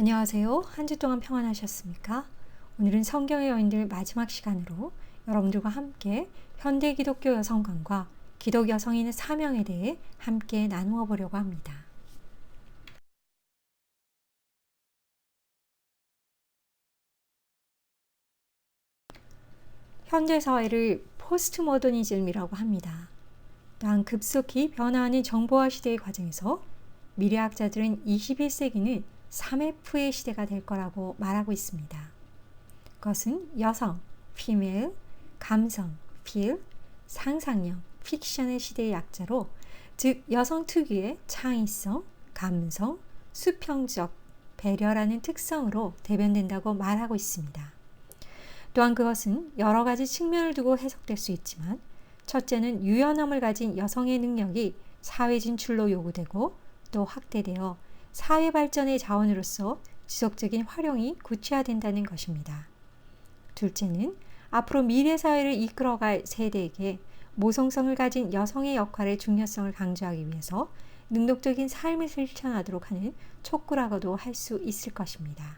안녕하세요. 한 주 동안 평안하셨습니까? 오늘은 성경의 여인들 마지막 시간으로 여러분들과 함께 현대 기독교 여성관과 기독 여성인의 사명에 대해 함께 나누어 보려고 합니다. 현대 사회를 포스트 모더니즘이라고 합니다. 또한 급속히 변화하는 정보화 시대의 과정에서 미래학자들은 21세기는 3F의 시대가 될 거라고 말하고 있습니다. 그것은 여성, female, 감성, feel, 상상력, 픽션의 시대의 약자로, 즉 여성 특유의 창의성, 감성, 수평적, 배려라는 특성으로 대변된다고 말하고 있습니다. 또한 그것은 여러 가지 측면을 두고 해석될 수 있지만, 첫째는 유연함을 가진 여성의 능력이 사회 진출로 요구되고 또 확대되어 사회 발전의 자원으로서 지속적인 활용이 구체화된다는 것입니다. 둘째는 앞으로 미래 사회를 이끌어갈 세대에게 모성성을 가진 여성의 역할의 중요성을 강조하기 위해서 능동적인 삶을 실천하도록 하는 촉구라고도 할 수 있을 것입니다.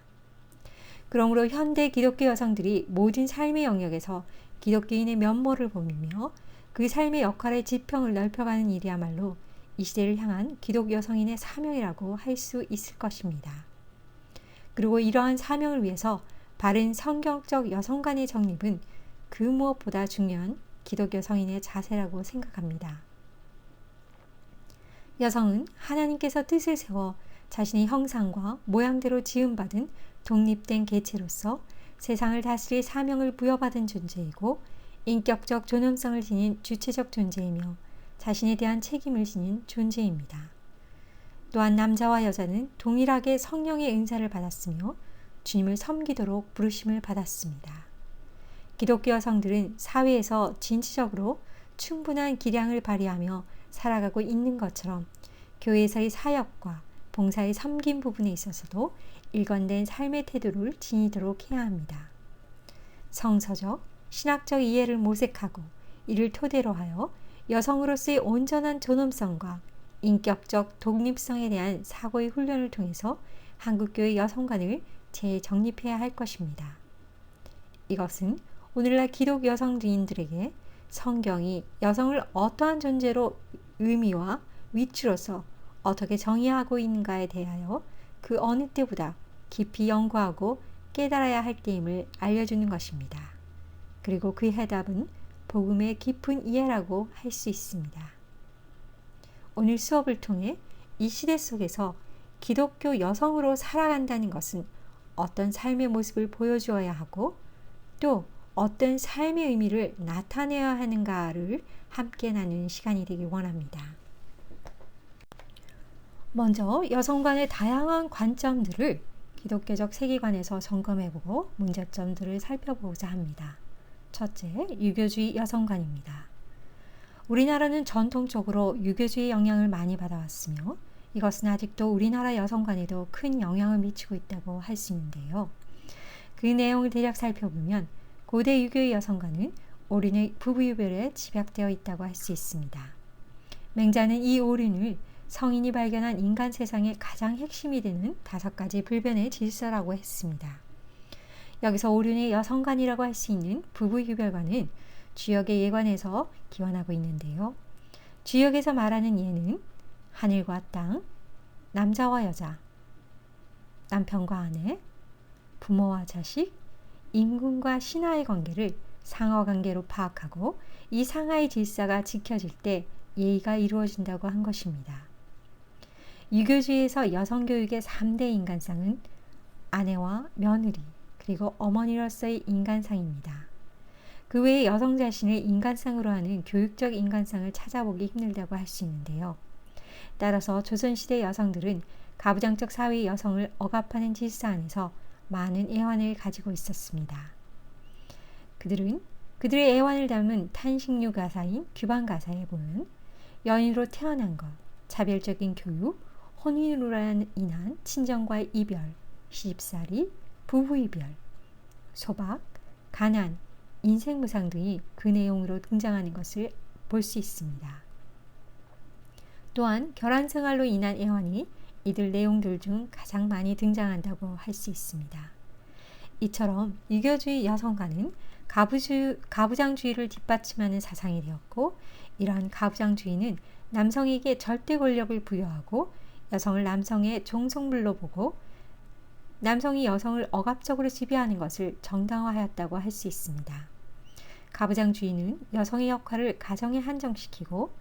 그러므로 현대 기독교 여성들이 모든 삶의 영역에서 기독교인의 면모를 보이며 그 삶의 역할의 지평을 넓혀가는 일이야말로 이 시대를 향한 기독 여성인의 사명이라고 할 수 있을 것입니다. 그리고 이러한 사명을 위해서 바른 성경적 여성관의 정립은 그 무엇보다 중요한 기독 여성인의 자세라고 생각합니다. 여성은 하나님께서 뜻을 세워 자신의 형상과 모양대로 지음받은 독립된 개체로서 세상을 다스릴 사명을 부여받은 존재이고 인격적 존엄성을 지닌 주체적 존재이며 자신에 대한 책임을 지닌 존재입니다. 또한 남자와 여자는 동일하게 성령의 은사를 받았으며 주님을 섬기도록 부르심을 받았습니다. 기독교 여성들은 사회에서 진취적으로 충분한 기량을 발휘하며 살아가고 있는 것처럼 교회에서의 사역과 봉사의 섬김 부분에 있어서도 일관된 삶의 태도를 지니도록 해야 합니다. 성서적, 신학적 이해를 모색하고 이를 토대로 하여 여성으로서의 온전한 존엄성과 인격적 독립성에 대한 사고의 훈련을 통해서 한국교회 여성관을 재정립해야 할 것입니다. 이것은 오늘날 기독 여성인들에게 성경이 여성을 어떠한 존재로 의미와 위치로서 어떻게 정의하고 있는가에 대하여 그 어느 때보다 깊이 연구하고 깨달아야 할 때임을 알려주는 것입니다. 그리고 그 해답은 복음의 깊은 이해라고 할 수 있습니다. 오늘 수업을 통해 이 시대 속에서 기독교 여성으로 살아간다는 것은 어떤 삶의 모습을 보여주어야 하고 또 어떤 삶의 의미를 나타내야 하는가를 함께 나누는 시간이 되길 원합니다. 먼저 여성관의 다양한 관점들을 기독교적 세계관에서 점검해보고 문제점들을 살펴보고자 합니다. 첫째, 유교주의 여성관입니다. 우리나라는 전통적으로 유교주의 영향을 많이 받아왔으며 이것은 아직도 우리나라 여성관에도 큰 영향을 미치고 있다고 할 수 있는데요. 그 내용을 대략 살펴보면 고대 유교의 여성관은 오륜의 부부유별에 집약되어 있다고 할 수 있습니다. 맹자는 이 오륜을 성인이 발견한 인간 세상의 가장 핵심이 되는 5가지 불변의 질서라고 했습니다. 여기서 오륜의 여성관이라고 할 수 있는 부부유별관은 주역의 예관에서 기원하고 있는데요. 주역에서 말하는 예는 하늘과 땅, 남자와 여자, 남편과 아내, 부모와 자식, 임금과 신하의 관계를 상하관계로 파악하고 이 상하의 질서가 지켜질 때 예의가 이루어진다고 한 것입니다. 유교주의에서 여성교육의 3대 인간상은 아내와 며느리 그리고 어머니로서의 인간상입니다. 그 외에 여성 자신을 인간상으로 하는 교육적 인간상을 찾아보기 힘들다고 할 수 있는데요. 따라서 조선시대 여성들은 가부장적 사회의 여성을 억압하는 질서 안에서 많은 애환을 가지고 있었습니다. 그들은 그들의 애환을 담은 탄식류 가사인 규방 가사에 보면 여인으로 태어난 것, 차별적인 교육, 혼인으로 인한 친정과의 이별, 시집살이, 부부이별, 소박, 가난, 인생무상 등이 그 내용으로 등장하는 것을 볼 수 있습니다. 또한 결혼생활로 인한 애환이 이들 내용들 중 가장 많이 등장한다고 할 수 있습니다. 이처럼 유교주의 여성관은 가부장주의를 뒷받침하는 사상이 되었고, 이러한 가부장주의는 남성에게 절대 권력을 부여하고 여성을 남성의 종속물로 보고 남성이 여성을 억압적으로 지배하는 것을 정당화하였다고 할 수 있습니다. 가부장주의는 여성의 역할을 가정에 한정시키고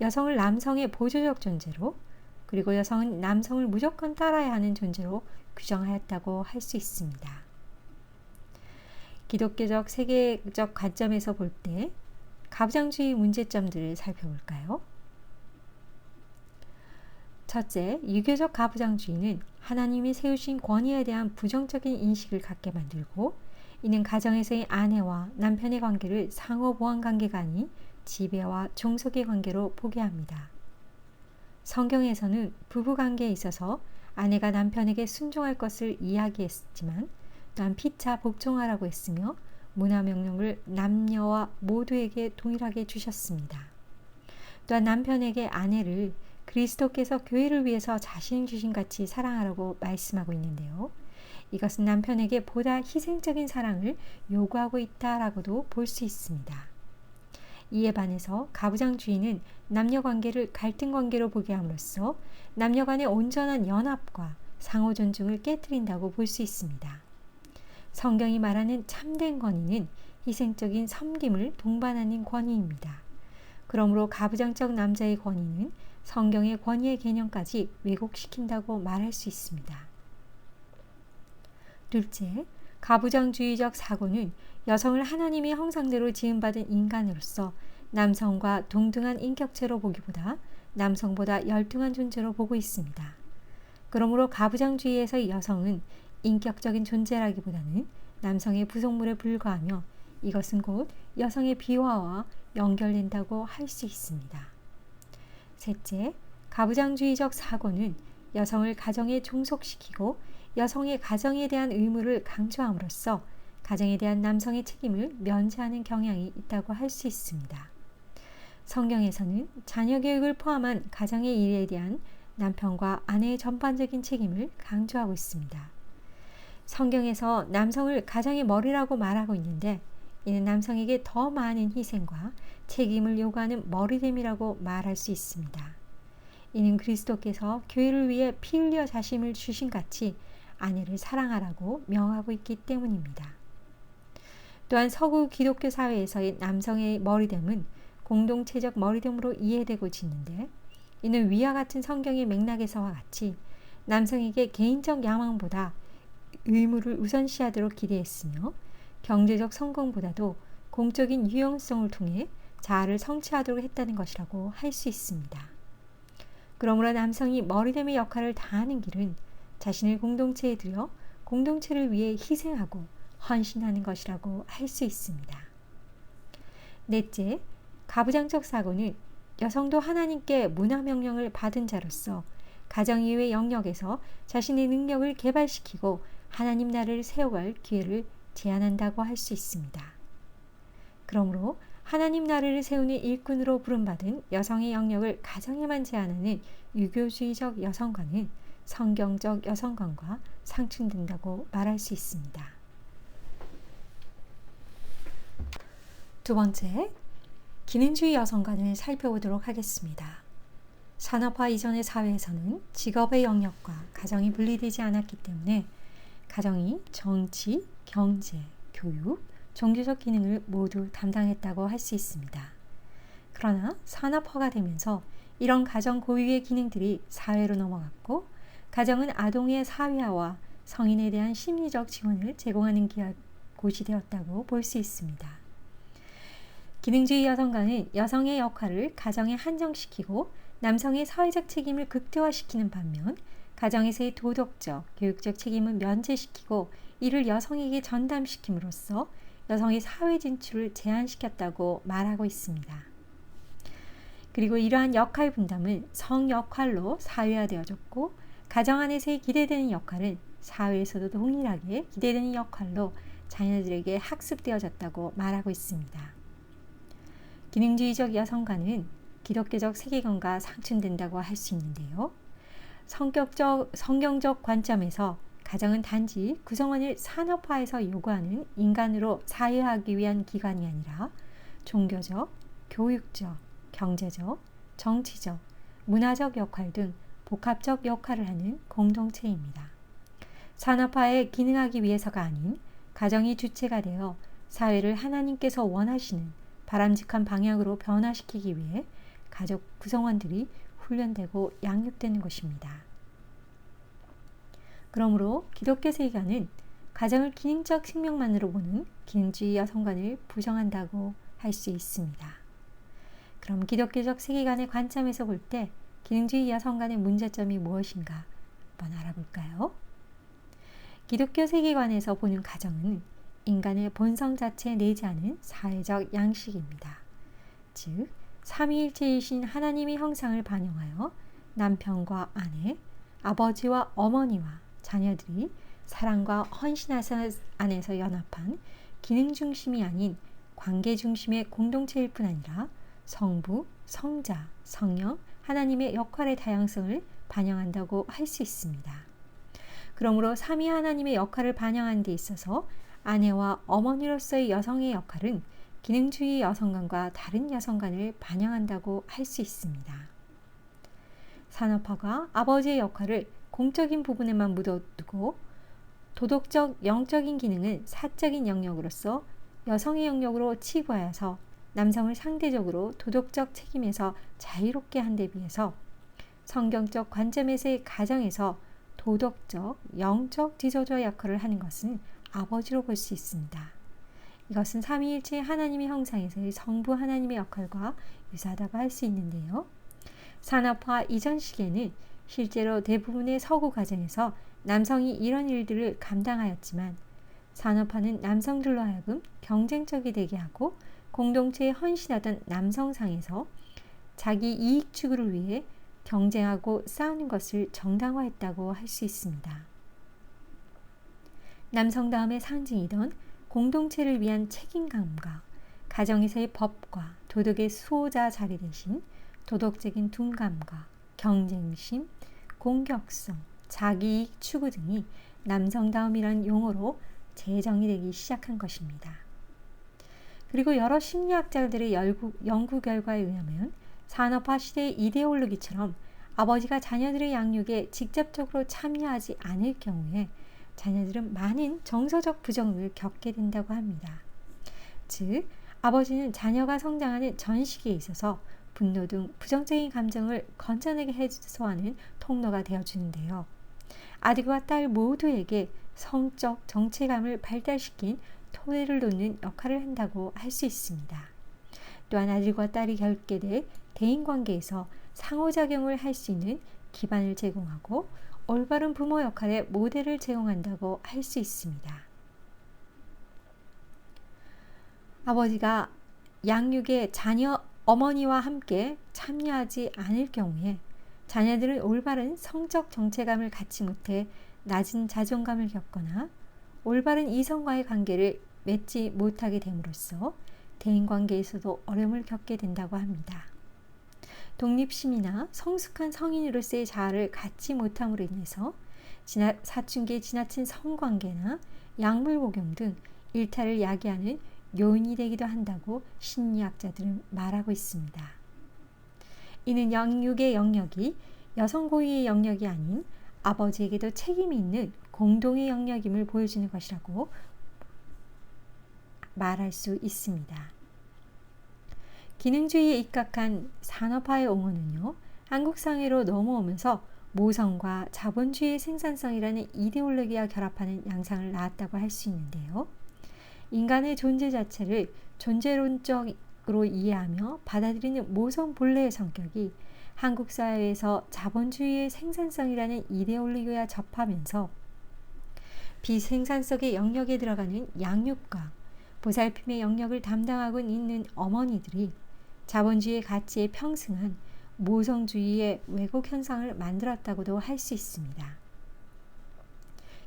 여성을 남성의 보조적 존재로, 그리고 여성은 남성을 무조건 따라야 하는 존재로 규정하였다고 할 수 있습니다. 기독교적 세계적 관점에서 볼 때 가부장주의 문제점들을 살펴볼까요? 첫째, 유교적 가부장주의는 하나님이 세우신 권위에 대한 부정적인 인식을 갖게 만들고, 이는 가정에서의 아내와 남편의 관계를 상호 보완 관계가 아닌 지배와 종속의 관계로 보게 합니다. 성경에서는 부부 관계에 있어서 아내가 남편에게 순종할 것을 이야기했지만 또한 피차 복종하라고 했으며 문화 명령을 남녀와 모두에게 동일하게 주셨습니다. 또한 남편에게 아내를 그리스도께서 교회를 위해서 자신 주신 같이 사랑하라고 말씀하고 있는데요. 이것은 남편에게 보다 희생적인 사랑을 요구하고 있다라고도 볼 수 있습니다. 이에 반해서 가부장주의는 남녀관계를 갈등관계로 보게 함으로써 남녀 간의 온전한 연합과 상호 존중을 깨뜨린다고 볼 수 있습니다. 성경이 말하는 참된 권위는 희생적인 섬김을 동반하는 권위입니다. 그러므로 가부장적 남자의 권위는 성경의 권위의 개념까지 왜곡시킨다고 말할 수 있습니다. 둘째, 가부장주의적 사고는 여성을 하나님의 형상대로 지음받은 인간으로서 남성과 동등한 인격체로 보기보다 남성보다 열등한 존재로 보고 있습니다. 그러므로 가부장주의에서의 여성은 인격적인 존재라기보다는 남성의 부속물에 불과하며 이것은 곧 여성의 비화와 연결된다고 할 수 있습니다. 셋째, 가부장주의적 사고는 여성을 가정에 종속시키고 여성의 가정에 대한 의무를 강조함으로써 가정에 대한 남성의 책임을 면제하는 경향이 있다고 할 수 있습니다. 성경에서는 자녀 교육을 포함한 가정의 일에 대한 남편과 아내의 전반적인 책임을 강조하고 있습니다. 성경에서 남성을 가정의 머리라고 말하고 있는데 이는 남성에게 더 많은 희생과 책임을 요구하는 머리됨이라고 말할 수 있습니다. 이는 그리스도께서 교회를 위해 피 흘려 자신을 주신 같이 아내를 사랑하라고 명하고 있기 때문입니다. 또한 서구 기독교 사회에서의 남성의 머리됨은 공동체적 머리됨으로 이해되고 있는데 이는 위와 같은 성경의 맥락에서와 같이 남성에게 개인적 야망보다 의무를 우선시하도록 기대했으며 경제적 성공보다도 공적인 유용성을 통해 자아를 성취하도록 했다는 것이라고 할 수 있습니다. 그러므로 남성이 머리됨의 역할을 다하는 길은 자신을 공동체에 들여 공동체를 위해 희생하고 헌신하는 것이라고 할 수 있습니다. 넷째, 가부장적 사고는 여성도 하나님께 문화명령을 받은 자로서 가정 이외의 영역에서 자신의 능력을 개발시키고 하나님 나라를 세워갈 기회를 제한한다고 할 수 있습니다. 그러므로 하나님 나라를 세우는 일꾼으로 부름받은 여성의 영역을 가정에만 제한하는 유교주의적 여성관은 성경적 여성관과 상충된다고 말할 수 있습니다. 두 번째, 기능주의 여성관을 살펴보도록 하겠습니다. 산업화 이전의 사회에서는 직업의 영역과 가정이 분리되지 않았기 때문에 가정이 정치, 경제, 교육, 종교적 기능을 모두 담당했다고 할 수 있습니다. 그러나 산업화가 되면서 이런 가정 고유의 기능들이 사회로 넘어갔고 가정은 아동의 사회화와 성인에 대한 심리적 지원을 제공하는 곳이 되었다고 볼 수 있습니다. 기능주의 여성관은 여성의 역할을 가정에 한정시키고 남성의 사회적 책임을 극대화시키는 반면 가정에서의 도덕적, 교육적 책임은 면제시키고 이를 여성에게 전담시킴으로써 여성의 사회 진출을 제한시켰다고 말하고 있습니다. 그리고 이러한 역할 분담은 성 역할로 사회화되어졌고 가정 안에서의 기대되는 역할은 사회에서도 동일하게 기대되는 역할로 자녀들에게 학습되어졌다고 말하고 있습니다. 기능주의적 여성관은 기독교적 세계관과 상충된다고 할 수 있는데요. 성경적 관점에서 가정은 단지 구성원을 산업화해서 요구하는 인간으로 사유하기 위한 기관이 아니라 종교적, 교육적, 경제적, 정치적, 문화적 역할 등 복합적 역할을 하는 공동체입니다. 산업화에 기능하기 위해서가 아닌 가정이 주체가 되어 사회를 하나님께서 원하시는 바람직한 방향으로 변화시키기 위해 가족 구성원들이 훈련되고 양육되는 것입니다. 그러므로 기독교 세계관은 가정을 기능적 측면만으로 보는 기능주의 여성관을 부정한다고 할 수 있습니다. 그럼 기독교적 세계관의 관점에서 볼 때 기능주의 여성관의 문제점이 무엇인가 한번 알아볼까요? 기독교 세계관에서 보는 가정은 인간의 본성 자체에 내재하는 사회적 양식입니다. 즉, 삼위일체이신 하나님의 형상을 반영하여 남편과 아내, 아버지와 어머니와 자녀들이 사랑과 헌신 안에서 연합한 기능 중심이 아닌 관계 중심의 공동체일 뿐 아니라 성부, 성자, 성령, 하나님의 역할의 다양성을 반영한다고 할 수 있습니다. 그러므로 삼위 하나님의 역할을 반영하는 데 있어서 아내와 어머니로서의 여성의 역할은 기능주의 여성관과 다른 여성관을 반영한다고 할 수 있습니다. 산업화가 아버지의 역할을 공적인 부분에만 묻어두고 도덕적, 영적인 기능은 사적인 영역으로서 여성의 영역으로 치부하여서 남성을 상대적으로 도덕적 책임에서 자유롭게 한 데 비해서 성경적 관점에서의 가정에서 도덕적, 영적 지도자 역할을 하는 것은 아버지로 볼 수 있습니다. 이것은 삼위일체 하나님의 형상에서의 성부 하나님의 역할과 유사하다고 할 수 있는데요. 산업화 이전 시기에는 실제로 대부분의 서구 가정에서 남성이 이런 일들을 감당하였지만 산업화는 남성들로 하여금 경쟁적이 되게 하고 공동체에 헌신하던 남성상에서 자기 이익 추구를 위해 경쟁하고 싸우는 것을 정당화했다고 할 수 있습니다. 남성다움의 상징이던 공동체를 위한 책임감과 가정에서의 법과 도덕의 수호자 자리 대신 도덕적인 둔감과 경쟁심, 공격성, 자기이익 추구 등이 남성다움이란 용어로 재정이 되기 시작한 것입니다. 그리고 여러 심리학자들의 연구 결과에 의하면 산업화 시대의 이데올로기처럼 아버지가 자녀들의 양육에 직접적으로 참여하지 않을 경우에 자녀들은 많은 정서적 부정을 겪게 된다고 합니다. 즉, 아버지는 자녀가 성장하는 전 시기에 있어서 분노 등 부정적인 감정을 건져내게 해소하는 통로가 되어주는데요. 아들과 딸 모두에게 성적 정체감을 발달시킨 토대를 놓는 역할을 한다고 할 수 있습니다. 또한 아들과 딸이 겪게 될 대인관계에서 상호작용을 할 수 있는 기반을 제공하고 올바른 부모 역할의 모델을 제공한다고 할 수 있습니다. 아버지가 양육에 자녀 어머니와 함께 참여하지 않을 경우에 자녀들은 올바른 성적 정체감을 갖지 못해 낮은 자존감을 겪거나 올바른 이성과의 관계를 맺지 못하게 됨으로써 대인관계에서도 어려움을 겪게 된다고 합니다. 독립심이나 성숙한 성인으로서의 자아를 갖지 못함으로 인해서 사춘기에 지나친 성관계나 약물 복용 등 일탈을 야기하는 요인이 되기도 한다고 심리학자들은 말하고 있습니다. 이는 양육의 영역이 여성 고유의 영역이 아닌 아버지에게도 책임이 있는 공동의 영역임을 보여주는 것이라고 말할 수 있습니다. 기능주의에 입각한 산업화의 옹호는요, 한국 사회로 넘어오면서 모성과 자본주의의 생산성이라는 이데올로기와 결합하는 양상을 낳았다고 할 수 있는데요. 인간의 존재 자체를 존재론적으로 이해하며 받아들이는 모성 본래의 성격이 한국 사회에서 자본주의의 생산성이라는 이데올로기와 접하면서 비생산성의 영역에 들어가는 양육과 보살핌의 영역을 담당하고 있는 어머니들이 자본주의의 가치에 평승한 모성주의의 왜곡 현상을 만들었다고도 할 수 있습니다.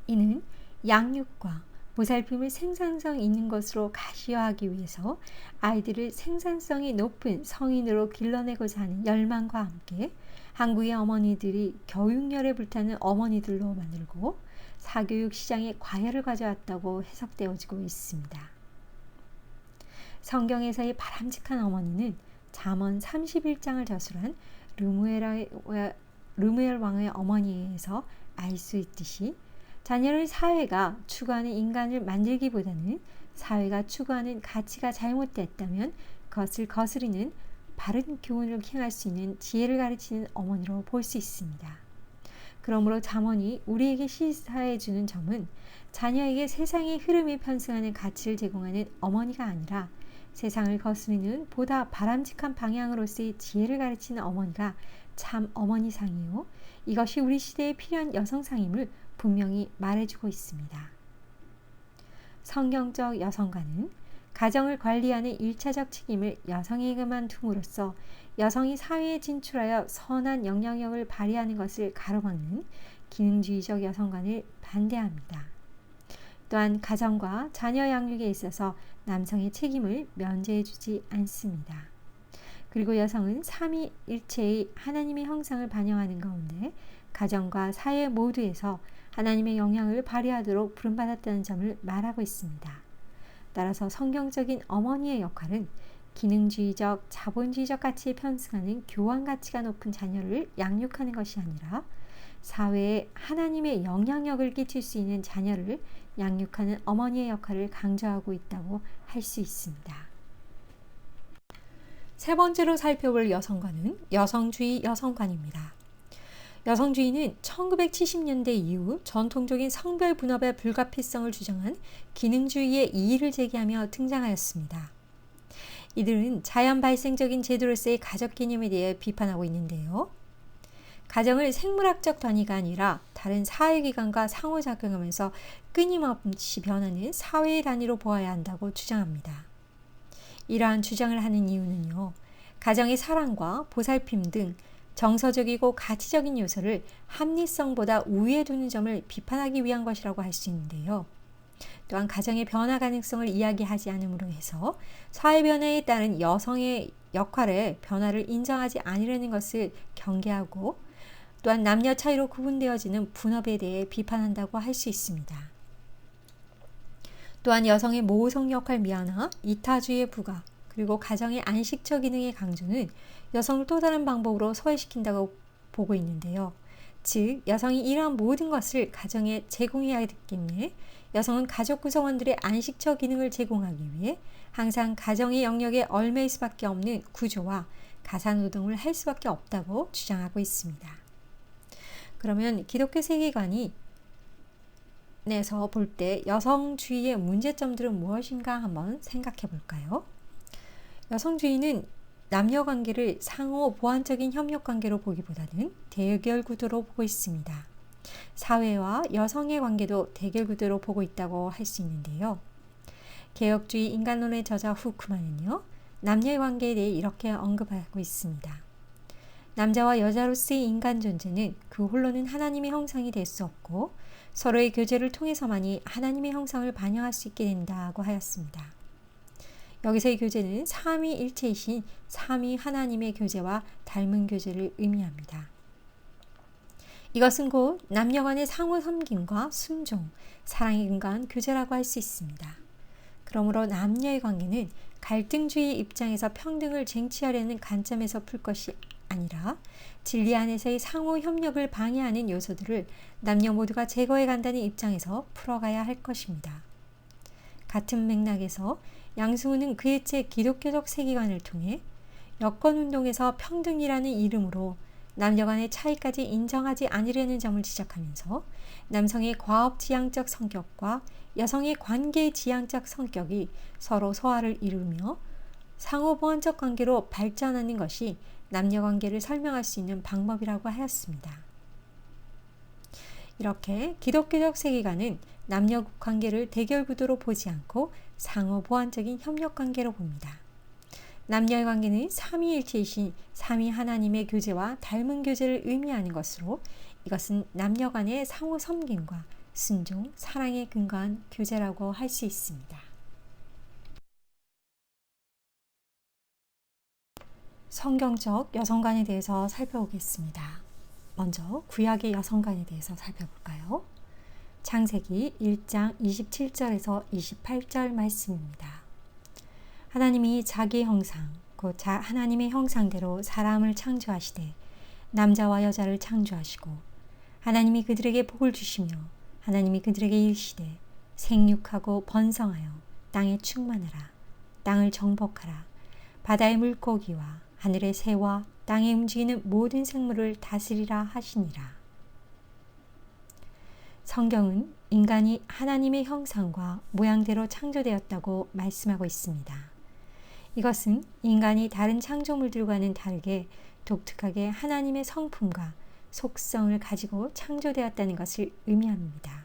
이는 양육과 보살핌을 생산성 있는 것으로 가시화하기 위해서 아이들을 생산성이 높은 성인으로 길러내고자 하는 열망과 함께 한국의 어머니들이 교육열에 불타는 어머니들로 만들고 사교육 시장에 과열을 가져왔다고 해석되어지고 있습니다. 성경에서의 바람직한 어머니는 잠언 31장을 저술한 르무엘 왕의 어머니에 의해서 알 수 있듯이 자녀를 사회가 추구하는 인간을 만들기보다는 사회가 추구하는 가치가 잘못됐다면 그것을 거스르는 바른 교훈을 행할 수 있는 지혜를 가르치는 어머니로 볼 수 있습니다. 그러므로 잠언이 우리에게 시사해 주는 점은 자녀에게 세상의 흐름에 편승하는 가치를 제공하는 어머니가 아니라 세상을 거스르는 보다 바람직한 방향으로서의 지혜를 가르치는 어머니가 참 어머니상이요, 이것이 우리 시대에 필요한 여성상임을 분명히 말해주고 있습니다. 성경적 여성관은 가정을 관리하는 1차적 책임을 여성에게만 둠으로써 여성이 사회에 진출하여 선한 영향력을 발휘하는 것을 가로막는 기능주의적 여성관을 반대합니다. 또한 가정과 자녀 양육에 있어서 남성의 책임을 면제해주지 않습니다. 그리고 여성은 삼위일체의 하나님의 형상을 반영하는 가운데 가정과 사회 모두에서 하나님의 영향을 발휘하도록 부름받았다는 점을 말하고 있습니다. 따라서 성경적인 어머니의 역할은 기능주의적, 자본주의적 가치에 편승하는 교환 가치가 높은 자녀를 양육하는 것이 아니라 사회에 하나님의 영향력을 끼칠 수 있는 자녀를 양육하는 어머니의 역할을 강조하고 있다고 할 수 있습니다. 세 번째로 살펴볼 여성관은 여성주의 여성관입니다. 여성주의는 1970년대 이후 전통적인 성별 분업의 불가피성을 주장한 기능주의의 이의를 제기하며 등장하였습니다. 이들은 자연 발생적인 제도로서의 가족 개념에 대해 비판하고 있는데요. 가정을 생물학적 단위가 아니라 다른 사회기관과 상호작용하면서 끊임없이 변하는 사회의 단위로 보아야 한다고 주장합니다. 이러한 주장을 하는 이유는요, 가정의 사랑과 보살핌 등 정서적이고 가치적인 요소를 합리성보다 우위에 두는 점을 비판하기 위한 것이라고 할 수 있는데요. 또한 가정의 변화 가능성을 이야기하지 않음으로 해서 사회 변화에 따른 여성의 역할의 변화를 인정하지 않으려는 것을 경계하고, 또한 남녀 차이로 구분되어지는 분업에 대해 비판한다고 할 수 있습니다. 또한 여성의 모성 역할 미화나 이타주의 부각, 그리고 가정의 안식처 기능의 강조는 여성을 또 다른 방법으로 소외시킨다고 보고 있는데요. 즉, 여성이 이러한 모든 것을 가정에 제공해야 하기 때문에 여성은 가족 구성원들의 안식처 기능을 제공하기 위해 항상 가정의 영역에 얽매일 수밖에 없는 구조와 가사노동을 할 수밖에 없다고 주장하고 있습니다. 그러면 기독교 세계관이 내서 볼 때 여성주의의 문제점들은 무엇인가 한번 생각해 볼까요? 여성주의는 남녀 관계를 상호 보완적인 협력 관계로 보기보다는 대결 구도로 보고 있습니다. 사회와 여성의 관계도 대결 구도로 보고 있다고 할 수 있는데요. 개혁주의 인간론의 저자 후크만은요, 남녀의 관계에 대해 이렇게 언급하고 있습니다. 남자와 여자로서의 인간 존재는 그 홀로는 하나님의 형상이 될 수 없고 서로의 교제를 통해서만이 하나님의 형상을 반영할 수 있게 된다고 하였습니다. 여기서의 교제는 삼위일체이신 삼위 하나님의 교제와 닮은 교제를 의미합니다. 이것은 곧 남녀 간의 상호 섬김과 순종, 사랑에 근거한 교제라고 할 수 있습니다. 그러므로 남녀의 관계는 갈등주의 입장에서 평등을 쟁취하려는 관점에서 풀 것이 아니라 진리 안에서의 상호 협력을 방해하는 요소들을 남녀 모두가 제거해 간다는 입장에서 풀어가야 할 것입니다. 같은 맥락에서 양승우는 그의 책 기독교적 세계관을 통해 여권운동에서 평등이라는 이름으로 남녀 간의 차이까지 인정하지 않으려는 점을 지적하면서 남성의 과업지향적 성격과 여성의 관계지향적 성격이 서로 소화를 이루며 상호보완적 관계로 발전하는 것이 남녀 관계를 설명할 수 있는 방법이라고 하였습니다. 이렇게 기독교적 세계관은 남녀 관계를 대결 구도로 보지 않고 상호보완적인 협력 관계로 봅니다. 남녀의 관계는 삼위일체이신 삼위 하나님의 교제와 닮은 교제를 의미하는 것으로 이것은 남녀 간의 상호 섬김과 순종, 사랑에 근거한 교제라고 할 수 있습니다. 성경적 여성관에 대해서 살펴보겠습니다. 먼저 구약의 여성관에 대해서 살펴볼까요? 창세기 1장 27절에서 28절 말씀입니다. 하나님이 자기 형상, 곧 하나님의 형상대로 사람을 창조하시되 남자와 여자를 창조하시고 하나님이 그들에게 복을 주시며 하나님이 그들에게 이르시되 생육하고 번성하여 땅에 충만하라. 땅을 정복하라. 바다의 물고기와 하늘의 새와 땅에 움직이는 모든 생물을 다스리라 하시니라. 성경은 인간이 하나님의 형상과 모양대로 창조되었다고 말씀하고 있습니다. 이것은 인간이 다른 창조물들과는 다르게 독특하게 하나님의 성품과 속성을 가지고 창조되었다는 것을 의미합니다.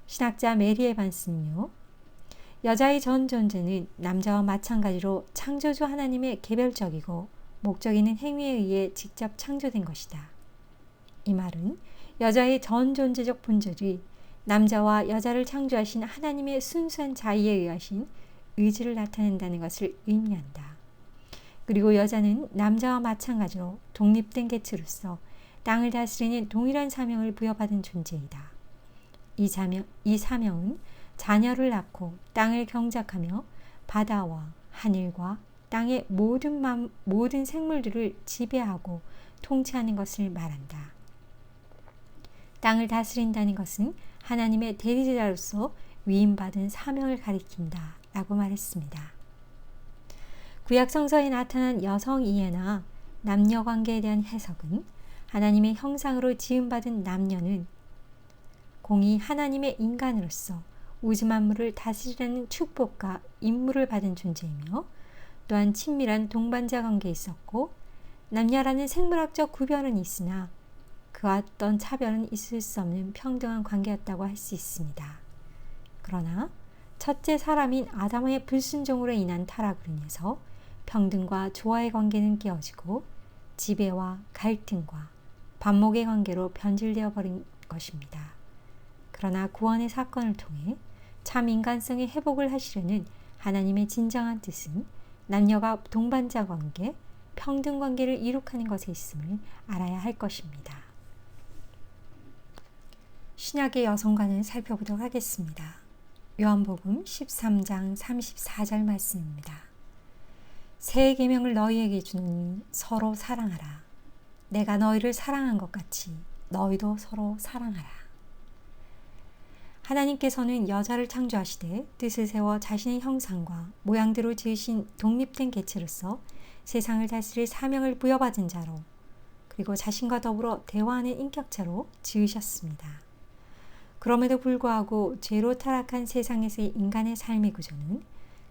신학자 메리 에반스는요, 여자의 전 존재는 남자와 마찬가지로 창조주 하나님의 개별적이고 목적 있는 행위에 의해 직접 창조된 것이다. 이 말은 여자의 전 존재적 본질이 남자와 여자를 창조하신 하나님의 순수한 자의에 의하신 의지를 나타낸다는 것을 의미한다. 그리고 여자는 남자와 마찬가지로 독립된 개체로서 땅을 다스리는 동일한 사명을 부여받은 존재이다. 이 사명은 자녀를 낳고 땅을 경작하며 바다와 하늘과 땅의 모든 생물들을 지배하고 통치하는 것을 말한다. 땅을 다스린다는 것은 하나님의 대리자로서 위임받은 사명을 가리킨다 라고 말했습니다. 구약 성서에 나타난 여성 이해나 남녀 관계에 대한 해석은 하나님의 형상으로 지음받은 남녀는 공이 하나님의 인간으로서 우주 만물을 다스리라는 축복과 임무를 받은 존재이며 또한 친밀한 동반자 관계에 있었고 남녀라는 생물학적 구별은 있으나 그와 어떤 차별은 있을 수 없는 평등한 관계였다고 할 수 있습니다. 그러나 첫째 사람인 아담의 불순종으로 인한 타락으로 인해서 평등과 조화의 관계는 깨어지고 지배와 갈등과 반목의 관계로 변질되어 버린 것입니다. 그러나 구원의 사건을 통해 참 인간성의 회복을 하시려는 하나님의 진정한 뜻은 남녀가 동반자 관계, 평등 관계를 이룩하는 것에 있음을 알아야 할 것입니다. 신약의 여성관을 살펴보도록 하겠습니다. 요한복음 13장 34절 말씀입니다. 새 계명을 너희에게 주노니 서로 사랑하라. 내가 너희를 사랑한 것 같이 너희도 서로 사랑하라. 하나님께서는 여자를 창조하시되 뜻을 세워 자신의 형상과 모양대로 지으신 독립된 개체로서 세상을 다스릴 사명을 부여받은 자로 그리고 자신과 더불어 대화하는 인격체로 지으셨습니다. 그럼에도 불구하고 죄로 타락한 세상에서의 인간의 삶의 구조는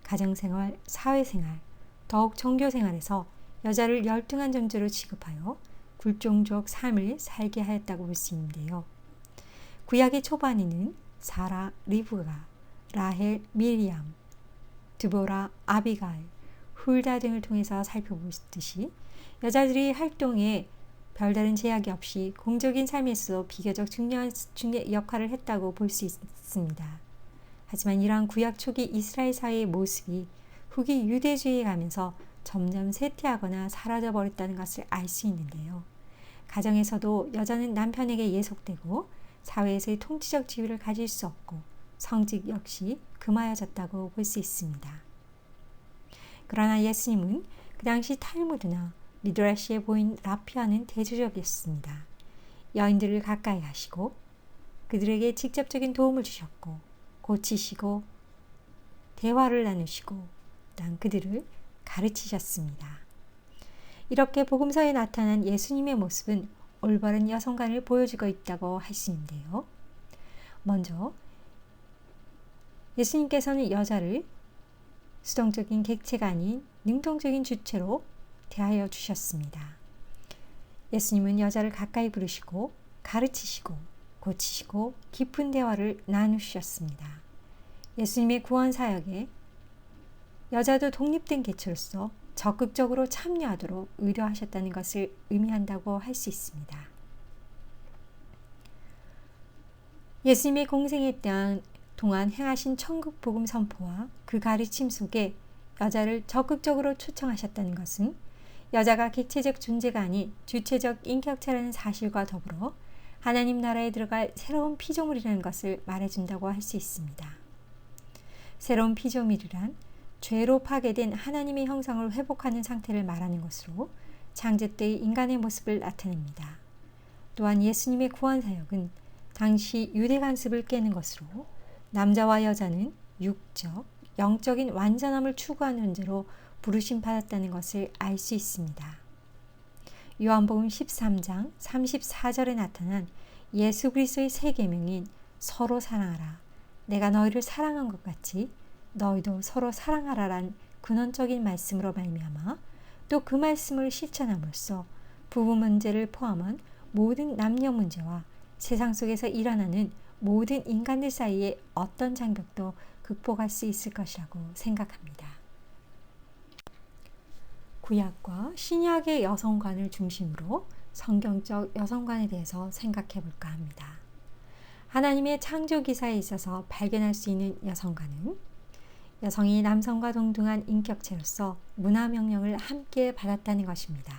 가정생활, 사회생활, 더욱 종교생활에서 여자를 열등한 존재로 취급하여 굴종적 삶을 살게 하였다고 볼 수 있는데요. 구약의 초반에는 사라, 리브가, 라헬, 미리암, 드보라, 아비가일, 훌다 등을 통해서 살펴보듯이 여자들이 활동에 별다른 제약이 없이 공적인 삶에서 비교적 중요한 역할을 했다고 볼 수 있습니다. 하지만 이러한 구약 초기 이스라엘 사회의 모습이 후기 유대주의에 가면서 점점 쇠퇴하거나 사라져버렸다는 것을 알 수 있는데요. 가정에서도 여자는 남편에게 예속되고 사회에서의 통치적 지위를 가질 수 없고 성직 역시 금하여졌다고 볼 수 있습니다. 그러나 예수님은 그 당시 탈무드나 미드라시에 보인 라피아는 대조적이었습니다. 여인들을 가까이 하시고 그들에게 직접적인 도움을 주셨고 고치시고 대화를 나누시고 또한 그들을 가르치셨습니다. 이렇게 복음서에 나타난 예수님의 모습은 올바른 여성관을 보여주고 있다고 할 수 있는데요. 먼저 예수님께서는 여자를 수동적인 객체가 아닌 능동적인 주체로 대하여 주셨습니다. 예수님은 여자를 가까이 부르시고 가르치시고 고치시고 깊은 대화를 나누셨습니다. 예수님의 구원 사역에 여자도 독립된 개체로서 적극적으로 참여하도록 의도하셨다는 것을 의미한다고 할 수 있습니다. 예수님의 공생에 동안 행하신 천국 복음 선포와 그 가르침 속에 여자를 적극적으로 초청하셨다는 것은 여자가 객체적 존재가 아닌 주체적 인격체라는 사실과 더불어 하나님 나라에 들어갈 새로운 피조물이라는 것을 말해준다고 할 수 있습니다. 새로운 피조물이란 죄로 파괴된 하나님의 형상을 회복하는 상태를 말하는 것으로 창조 때의 인간의 모습을 나타냅니다. 또한 예수님의 구원 사역은 당시 유대 관습을 깨는 것으로 남자와 여자는 육적, 영적인 완전함을 추구하는 존재로 부르심 받았다는 것을 알 수 있습니다. 요한복음 13장 34절에 나타난 예수 그리스도의 세 계명인 서로 사랑하라, 내가 너희를 사랑한 것 같이 너희도 서로 사랑하라란 근원적인 말씀으로 말미암아 또 그 말씀을 실천함으로써 부부 문제를 포함한 모든 남녀 문제와 세상 속에서 일어나는 모든 인간들 사이의 어떤 장벽도 극복할 수 있을 것이라고 생각합니다. 구약과 신약의 여성관을 중심으로 성경적 여성관에 대해서 생각해 볼까 합니다. 하나님의 창조 기사에 있어서 발견할 수 있는 여성관은 여성이 남성과 동등한 인격체로서 문화 명령을 함께 받았다는 것입니다.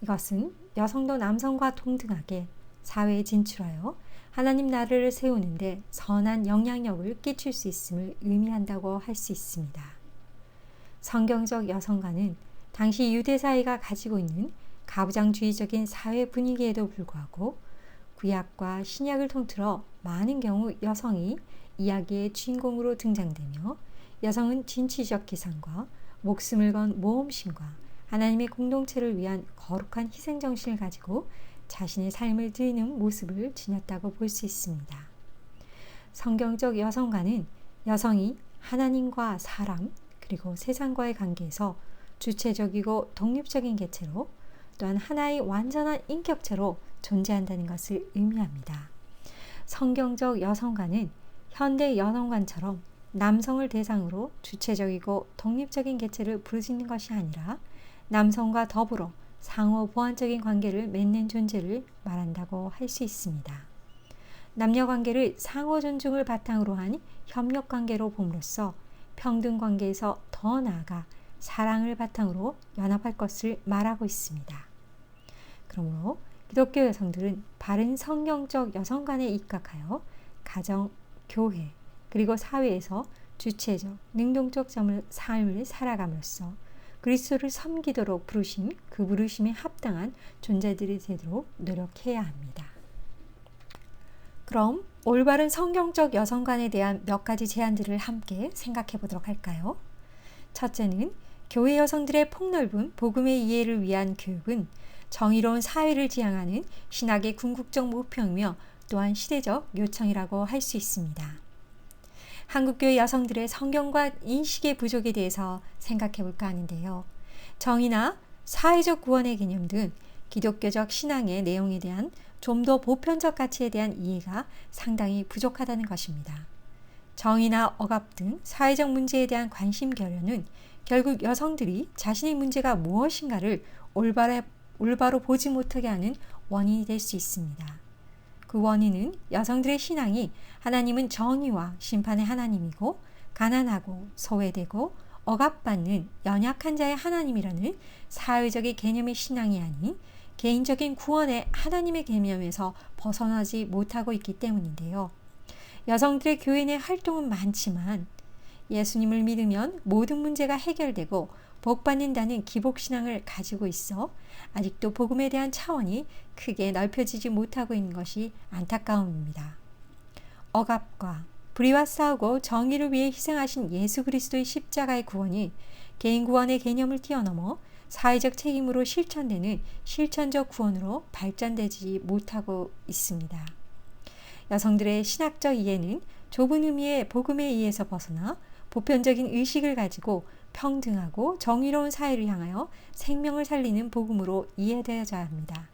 이것은 여성도 남성과 동등하게 사회에 진출하여 하나님 나라를 세우는데 선한 영향력을 끼칠 수 있음을 의미한다고 할 수 있습니다. 성경적 여성관은 당시 유대 사회가 가지고 있는 가부장주의적인 사회 분위기에도 불구하고 구약과 신약을 통틀어 많은 경우 여성이 이야기의 주인공으로 등장되며 여성은 진취적 기상과 목숨을 건 모험심과 하나님의 공동체를 위한 거룩한 희생정신을 가지고 자신의 삶을 드리는 모습을 지녔다고 볼 수 있습니다. 성경적 여성관은 여성이 하나님과 사람 그리고 세상과의 관계에서 주체적이고 독립적인 개체로 또한 하나의 완전한 인격체로 존재한다는 것을 의미합니다. 성경적 여성관은 현대 여성관처럼 남성을 대상으로 주체적이고 독립적인 개체를 부르짖는 것이 아니라 남성과 더불어 상호 보완적인 관계를 맺는 존재를 말한다고 할 수 있습니다. 남녀 관계를 상호 존중을 바탕으로 한 협력 관계로 봄으로써 평등 관계에서 더 나아가 사랑을 바탕으로 연합할 것을 말하고 있습니다. 그러므로 기독교 여성들은 바른 성경적 여성관에 입각하여 가정, 교회, 그리고 사회에서 주체적, 능동적 삶을 살아감으로써 그리스도를 섬기도록 부르심, 그 부르심에 합당한 존재들이 되도록 노력해야 합니다. 그럼 올바른 성경적 여성관에 대한 몇 가지 제안들을 함께 생각해 보도록 할까요? 첫째는 교회 여성들의 폭넓은 복음의 이해를 위한 교육은 정의로운 사회를 지향하는 신학의 궁극적 목표이며 또한 시대적 요청이라고 할 수 있습니다. 한국교회 여성들의 성경과 인식의 부족에 대해서 생각해 볼까 하는데요. 정의나 사회적 구원의 개념 등 기독교적 신앙의 내용에 대한 좀 더 보편적 가치에 대한 이해가 상당히 부족하다는 것입니다. 정의나 억압 등 사회적 문제에 대한 관심 결여는 결국 여성들이 자신의 문제가 무엇인가를 올바로 보지 못하게 하는 원인이 될 수 있습니다. 그 원인은 여성들의 신앙이 하나님은 정의와 심판의 하나님이고 가난하고 소외되고 억압받는 연약한 자의 하나님이라는 사회적인 개념의 신앙이 아닌 개인적인 구원의 하나님의 개념에서 벗어나지 못하고 있기 때문인데요. 여성들의 교회 내 활동은 많지만 예수님을 믿으면 모든 문제가 해결되고 복받는다는 기복신앙을 가지고 있어 아직도 복음에 대한 차원이 크게 넓혀지지 못하고 있는 것이 안타까움입니다. 억압과 불의와 싸우고 정의를 위해 희생하신 예수 그리스도의 십자가의 구원이 개인 구원의 개념을 뛰어넘어 사회적 책임으로 실천되는 실천적 구원으로 발전되지 못하고 있습니다. 여성들의 신학적 이해는 좁은 의미의 복음에 의해서 벗어나 보편적인 의식을 가지고 평등하고 정의로운 사회를 향하여 생명을 살리는 복음으로 이해되어야 합니다.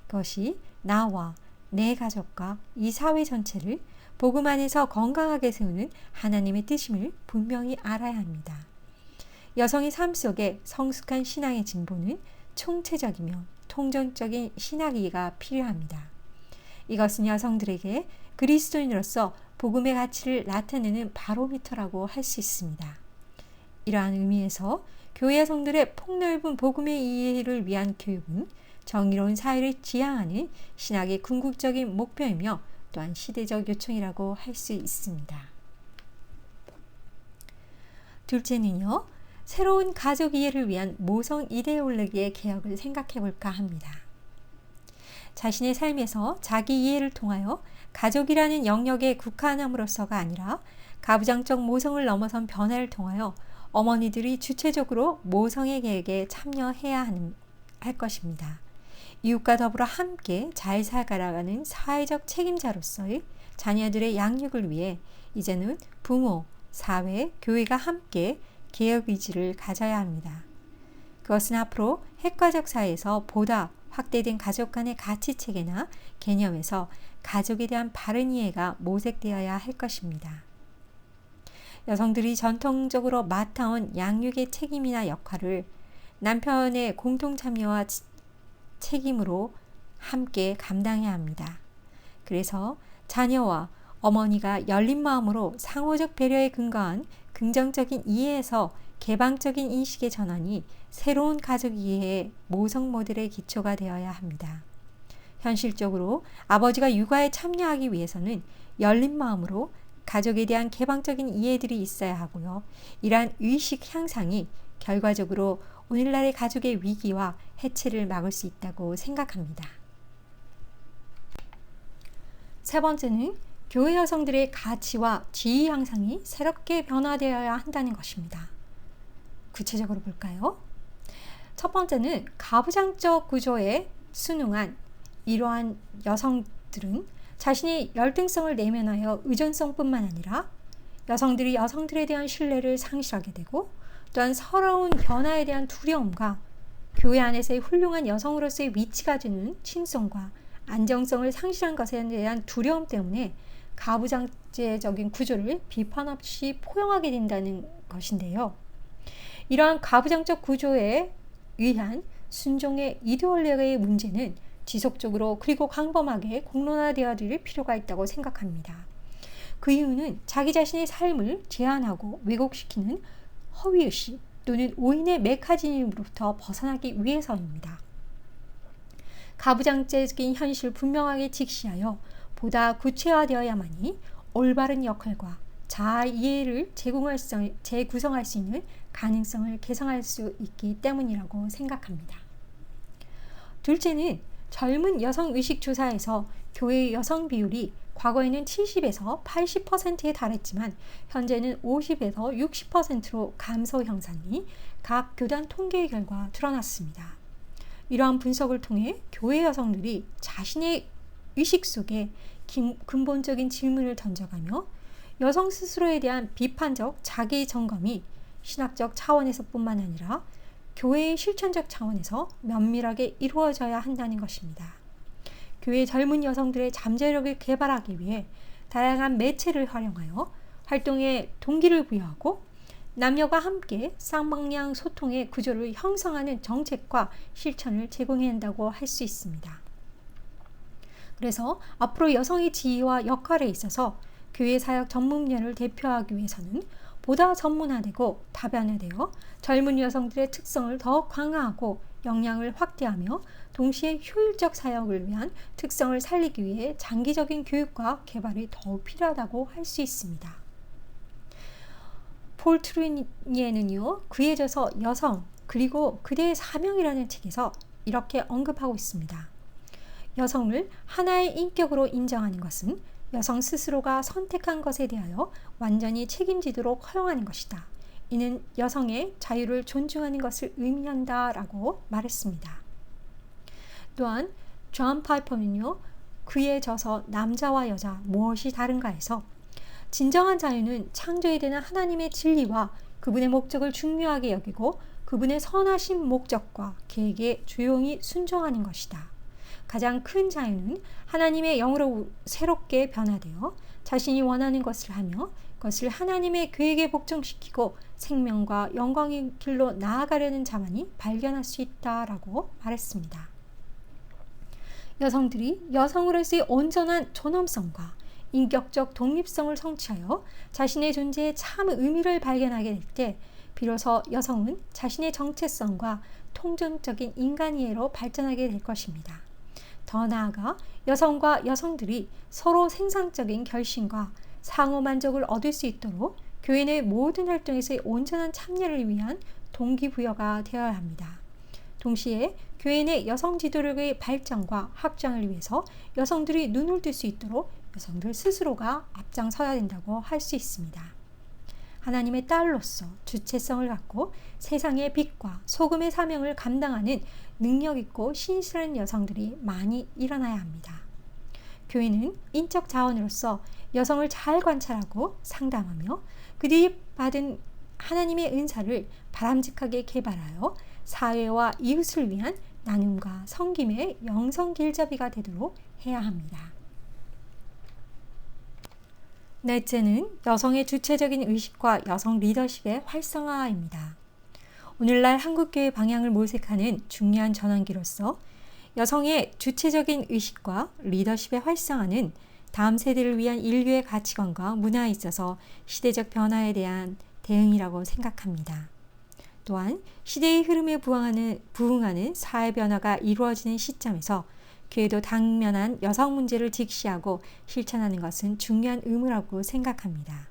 그것이 나와 내 가족과 이 사회 전체를 복음 안에서 건강하게 세우는 하나님의 뜻임을 분명히 알아야 합니다. 여성의 삶 속에 성숙한 신앙의 진보는 총체적이며 통전적인 신학이해가 필요합니다. 이것은 여성들에게 그리스도인으로서 복음의 가치를 나타내는 바로미터라고 할 수 있습니다. 이러한 의미에서 교회 여성들의 폭넓은 복음의 이해를 위한 교육은 정의로운 사회를 지향하는 신학의 궁극적인 목표이며 또한 시대적 요청이라고 할 수 있습니다. 둘째는요, 새로운 가족 이해를 위한 모성 이데올로기의 개혁을 생각해 볼까 합니다. 자신의 삶에서 자기 이해를 통하여 가족이라는 영역에 국한함으로써가 아니라 가부장적 모성을 넘어선 변화를 통하여 어머니들이 주체적으로 모성의 계획에 참여해야 할 것입니다. 이웃과 더불어 함께 잘 살아가는 사회적 책임자로서의 자녀들의 양육을 위해 이제는 부모, 사회, 교회가 함께 개혁 의지를 가져야 합니다. 그것은 앞으로 핵가족 사회에서 보다 확대된 가족 간의 가치체계나 개념에서 가족에 대한 바른 이해가 모색되어야 할 것입니다. 여성들이 전통적으로 맡아온 양육의 책임이나 역할을 남편의 공동 참여와 책임으로 함께 감당해야 합니다. 그래서 자녀와 어머니가 열린 마음으로 상호적 배려에 근거한 긍정적인 이해에서 개방적인 인식의 전환이 새로운 가족 이해의 모성 모델의 기초가 되어야 합니다. 현실적으로 아버지가 육아에 참여하기 위해서는 열린 마음으로 가족에 대한 개방적인 이해들이 있어야 하고요. 이러한 의식 향상이 결과적으로 오늘날의 가족의 위기와 해체를 막을 수 있다고 생각합니다. 세 번째는 교회 여성들의 가치와 지위 향상이 새롭게 변화되어야 한다는 것입니다. 구체적으로 볼까요? 첫 번째는 가부장적 구조에 순응한 이러한 여성들은 자신의 열등성을 내면하여 의존성뿐만 아니라 여성들이 여성들에 대한 신뢰를 상실하게 되고 또한 서러운 변화에 대한 두려움과 교회 안에서의 훌륭한 여성으로서의 위치가 주는 칭송과 안정성을 상실한 것에 대한 두려움 때문에 가부장제적인 구조를 비판 없이 포용하게 된다는 것인데요. 이러한 가부장적 구조에 의한 순종의 이데올로기의 문제는 지속적으로 그리고 광범하게 공론화되어야 될 필요가 있다고 생각합니다. 그 이유는 자기 자신의 삶을 제한하고 왜곡시키는 허위의식 또는 오인의 메커니즘으로부터 벗어나기 위해서입니다. 가부장제적인 현실을 분명하게 직시하여 보다 구체화되어야만이 올바른 역할과 자아 이해를 재구성할 수 있는 가능성을 개선할 수 있기 때문이라고 생각합니다. 둘째는 젊은 여성 의식 조사에서 교회의 여성 비율이 과거에는 70에서 80%에 달했지만 현재는 50에서 60%로 감소 형상이 각 교단 통계의 결과 드러났습니다. 이러한 분석을 통해 교회 여성들이 자신의 의식 속에 근본적인 질문을 던져가며 여성 스스로에 대한 비판적 자기 점검이 신학적 차원에서뿐만 아니라 교회의 실천적 차원에서 면밀하게 이루어져야 한다는 것입니다. 교회 젊은 여성들의 잠재력을 개발하기 위해 다양한 매체를 활용하여 활동에 동기를 부여하고 남녀가 함께 쌍방향 소통의 구조를 형성하는 정책과 실천을 제공해야 한다고 할 수 있습니다. 그래서 앞으로 여성의 지위와 역할에 있어서 교회 사역 전문면을 대표하기 위해서는 보다 전문화되고 다변화되어 젊은 여성들의 특성을 더 강화하고 역량을 확대하며 동시에 효율적 사역을 위한 특성을 살리기 위해 장기적인 교육과 개발이 더욱 필요하다고 할 수 있습니다. 폴 트루니에는요, 그에 져서 여성 그리고 그대의 사명이라는 책에서 이렇게 언급하고 있습니다. 여성을 하나의 인격으로 인정하는 것은 여성 스스로가 선택한 것에 대하여 완전히 책임지도록 허용하는 것이다. 이는 여성의 자유를 존중하는 것을 의미한다라고 말했습니다. 또한 존 파이퍼는요, 그에 져서 남자와 여자 무엇이 다른가 해서 진정한 자유는 창조에 대한 하나님의 진리와 그분의 목적을 중요하게 여기고 그분의 선하신 목적과 계획에 조용히 순종하는 것이다. 가장 큰 자유는 하나님의 영으로 새롭게 변화되어 자신이 원하는 것을 하며 그것을 하나님의 계획에 복종시키고 생명과 영광의 길로 나아가려는 자만이 발견할 수 있다라고 말했습니다. 여성들이 여성으로서의 온전한 존엄성과 인격적 독립성을 성취하여 자신의 존재의 참 의미를 발견하게 될 때 비로소 여성은 자신의 정체성과 통전적인 인간이해로 발전하게 될 것입니다. 더 나아가 여성과 여성들이 서로 생산적인 결신과 상호 만족을 얻을 수 있도록 교회 내 모든 활동에서의 온전한 참여를 위한 동기부여가 되어야 합니다. 동시에 교회 내 여성 지도력의 발전과 확장을 위해서 여성들이 눈을 뜰 수 있도록 여성들 스스로가 앞장서야 된다고 할 수 있습니다. 하나님의 딸로서 주체성을 갖고 세상의 빛과 소금의 사명을 감당하는 능력 있고 신실한 여성들이 많이 일어나야 합니다. 교회는 인적 자원으로서 여성을 잘 관찰하고 상담하며 그들이 받은 하나님의 은사를 바람직하게 개발하여 사회와 이웃을 위한 나눔과 섬김의 영성 길잡이가 되도록 해야 합니다. 넷째는 여성의 주체적인 의식과 여성 리더십의 활성화입니다. 오늘날 한국교회 방향을 모색하는 중요한 전환기로서 여성의 주체적인 의식과 리더십의 활성화는 다음 세대를 위한 인류의 가치관과 문화에 있어서 시대적 변화에 대한 대응이라고 생각합니다. 또한 시대의 흐름에 부응하는 사회 변화가 이루어지는 시점에서 교회도 당면한 여성 문제를 직시하고 실천하는 것은 중요한 의무라고 생각합니다.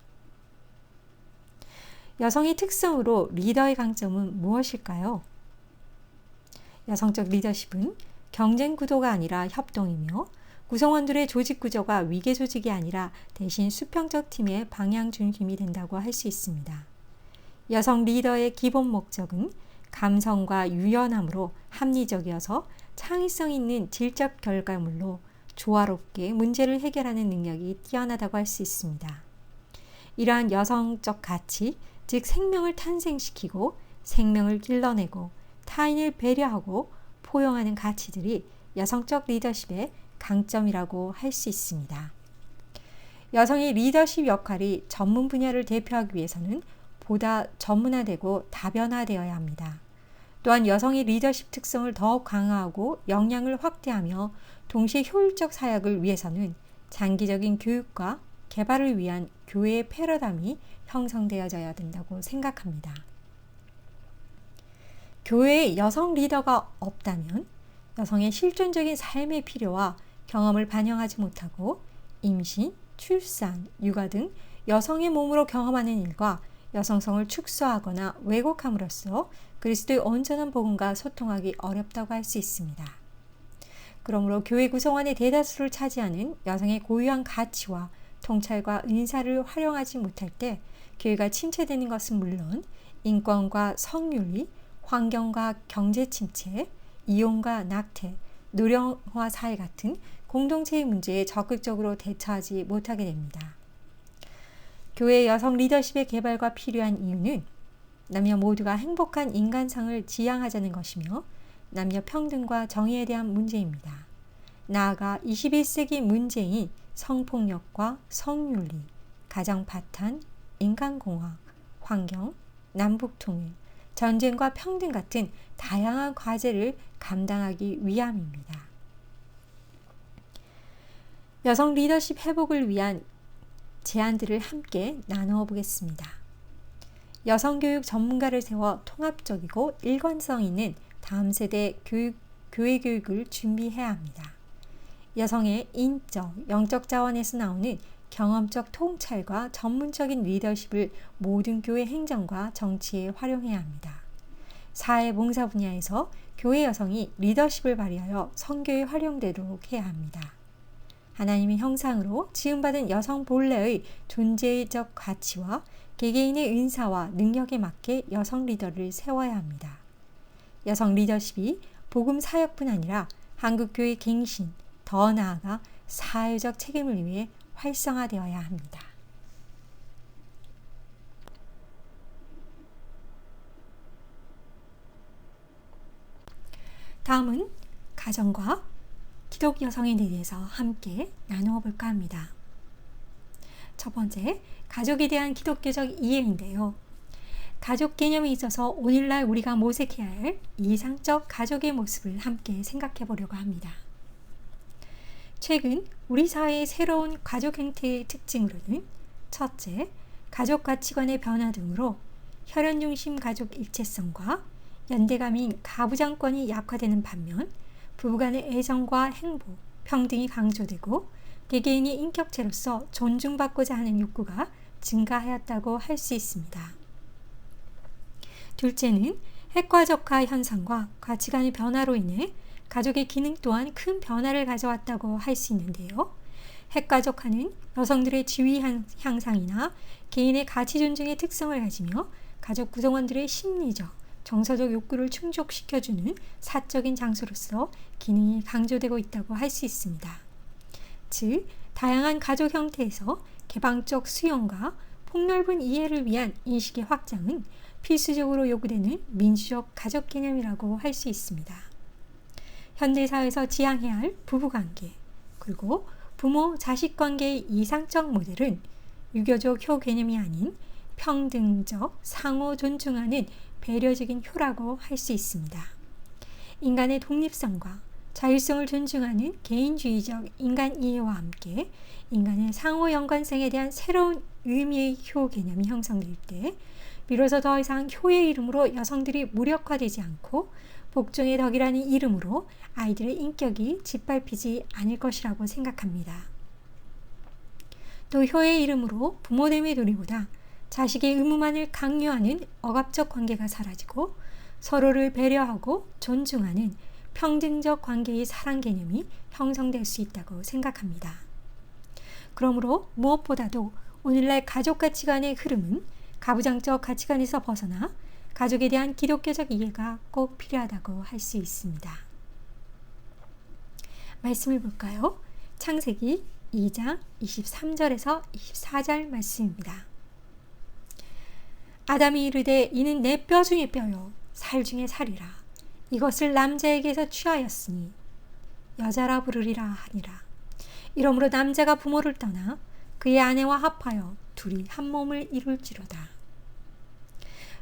여성의 특성으로 리더의 강점은 무엇일까요? 여성적 리더십은 경쟁 구도가 아니라 협동이며 구성원들의 조직 구조가 위계 조직이 아니라 대신 수평적 팀의 방향 중심이 된다고 할 수 있습니다. 여성 리더의 기본 목적은 감성과 유연함으로 합리적이어서 창의성 있는 질적 결과물로 조화롭게 문제를 해결하는 능력이 뛰어나다고 할 수 있습니다. 이러한 여성적 가치, 즉 생명을 탄생시키고 생명을 길러내고 타인을 배려하고 포용하는 가치들이 여성적 리더십의 강점이라고 할 수 있습니다. 여성의 리더십 역할이 전문 분야를 대표하기 위해서는 보다 전문화되고 다변화되어야 합니다. 또한 여성의 리더십 특성을 더욱 강화하고 역량을 확대하며 동시에 효율적 사역을 위해서는 장기적인 교육과 개발을 위한 교회의 패러다임이 형성되어져야 된다고 생각합니다. 교회에 여성 리더가 없다면 여성의 실존적인 삶의 필요와 경험을 반영하지 못하고 임신, 출산, 육아 등 여성의 몸으로 경험하는 일과 여성성을 축소하거나 왜곡함으로써 그리스도의 온전한 복음과 소통하기 어렵다고 할 수 있습니다. 그러므로 교회 구성원의 대다수를 차지하는 여성의 고유한 가치와 통찰과 은사를 활용하지 못할 때 교회가 침체되는 것은 물론 인권과 성윤리, 환경과 경제 침체, 이용과 낙태, 노령화 사회 같은 공동체의 문제에 적극적으로 대처하지 못하게 됩니다. 교회 여성 리더십의 개발과 필요한 이유는 남녀 모두가 행복한 인간상을 지향하자는 것이며 남녀 평등과 정의에 대한 문제입니다. 나아가 21세기 문제인 성폭력과 성윤리, 가정 파탄, 인간공학, 환경, 남북통일, 전쟁과 평등 같은 다양한 과제를 감당하기 위함입니다. 여성 리더십 회복을 위한 제안들을 함께 나누어 보겠습니다. 여성교육 전문가를 세워 통합적이고 일관성 있는 다음 세대 교회 교육을 준비해야 합니다. 여성의 인적, 영적 자원에서 나오는 경험적 통찰과 전문적인 리더십을 모든 교회 행정과 정치에 활용해야 합니다. 사회 봉사 분야에서 교회 여성이 리더십을 발휘하여 선교에 활용되도록 해야 합니다. 하나님의 형상으로 지음받은 여성 본래의 존재적 가치와 개개인의 은사와 능력에 맞게 여성 리더를 세워야 합니다. 여성 리더십이 복음 사역뿐 아니라 한국교회 갱신, 더 나아가 사회적 책임을 위해 활성화되어야 합니다. 다음은 가정과 기독 여성에 대해서 함께 나누어 볼까 합니다. 첫 번째, 가족에 대한 기독교적 이해인데요. 가족 개념에 있어서 오늘날 우리가 모색해야 할 이상적 가족의 모습을 함께 생각해 보려고 합니다. 최근 우리 사회의 새로운 가족 행태의 특징으로는 첫째, 가족 가치관의 변화 등으로 혈연 중심 가족 일체성과 연대감인 가부장권이 약화되는 반면 부부간의 애정과 행복, 평등이 강조되고 개개인이 인격체로서 존중받고자 하는 욕구가 증가하였다고 할 수 있습니다. 둘째는 핵가족화 현상과 가치관의 변화로 인해 가족의 기능 또한 큰 변화를 가져왔다고 할 수 있는데요. 핵가족화는 여성들의 지위 향상이나 개인의 가치 존중의 특성을 가지며 가족 구성원들의 심리적, 정서적 욕구를 충족시켜주는 사적인 장소로서 기능이 강조되고 있다고 할 수 있습니다. 즉, 다양한 가족 형태에서 개방적 수용과 폭넓은 이해를 위한 인식의 확장은 필수적으로 요구되는 민주적 가족 개념이라고 할 수 있습니다. 현대사회에서 지향해야 할 부부관계, 그리고 부모-자식 관계의 이상적 모델은 유교적 효 개념이 아닌 평등적, 상호 존중하는 배려적인 효라고 할 수 있습니다. 인간의 독립성과 자율성을 존중하는 개인주의적 인간 이해와 함께 인간의 상호 연관성에 대한 새로운 의미의 효 개념이 형성될 때 비로소 더 이상 효의 이름으로 여성들이 무력화되지 않고 복종의 덕이라는 이름으로 아이들의 인격이 짓밟히지 않을 것이라고 생각합니다. 또 효의 이름으로 부모됨의 도리보다 자식의 의무만을 강요하는 억압적 관계가 사라지고 서로를 배려하고 존중하는 평등적 관계의 사랑 개념이 형성될 수 있다고 생각합니다. 그러므로 무엇보다도 오늘날 가족 가치관의 흐름은 가부장적 가치관에서 벗어나 가족에 대한 기독교적 이해가 꼭 필요하다고 할 수 있습니다. 말씀을 볼까요? 창세기 2장 23절에서 24절 말씀입니다. 아담이 이르되 이는 내 뼈 중에 뼈요 살 중에 살이라. 이것을 남자에게서 취하였으니 여자라 부르리라 하니라. 이러므로 남자가 부모를 떠나 그의 아내와 합하여 둘이 한 몸을 이룰지로다.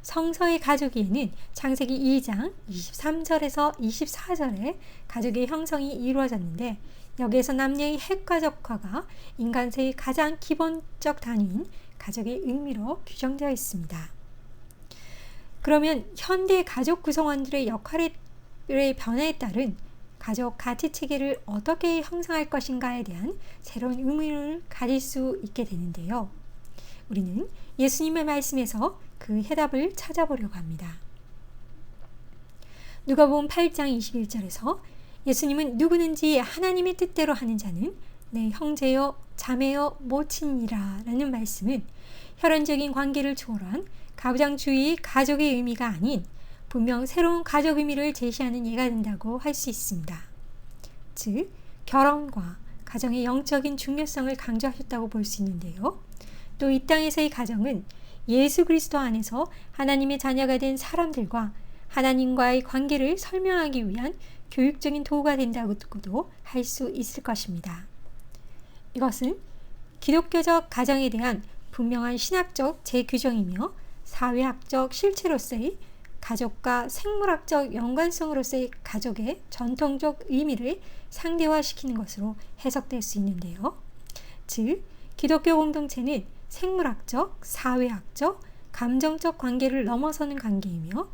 성서의 가족에는 창세기 2장 23절에서 24절에 가족의 형성이 이루어졌는데 여기에서 남녀의 핵가족화가 인간세의 가장 기본적 단위인 가족의 의미로 규정되어 있습니다. 그러면 현대 가족 구성원들의 역할의 변화에 따른 가족 가치체계를 어떻게 형성할 것인가에 대한 새로운 의문을 가질 수 있게 되는데요. 우리는 예수님의 말씀에서 그 해답을 찾아보려고 합니다. 누가복음 8장 21절에서 예수님은 누구든지 하나님의 뜻대로 하는 자는 내 형제요 자매요 모친이라 라는 말씀은 혈연적인 관계를 초월한 가부장주의 가족의 의미가 아닌 분명 새로운 가족 의미를 제시하는 예가 된다고 할 수 있습니다. 즉, 결혼과 가정의 영적인 중요성을 강조하셨다고 볼 수 있는데요. 또 이 땅에서의 가정은 예수 그리스도 안에서 하나님의 자녀가 된 사람들과 하나님과의 관계를 설명하기 위한 교육적인 도구가 된다고도 할 수 있을 것입니다. 이것은 기독교적 가정에 대한 분명한 신학적 재규정이며 사회학적 실체로서의 가족과 생물학적 연관성으로서의 가족의 전통적 의미를 상대화시키는 것으로 해석될 수 있는데요. 즉, 기독교 공동체는 생물학적, 사회학적, 감정적 관계를 넘어서는 관계이며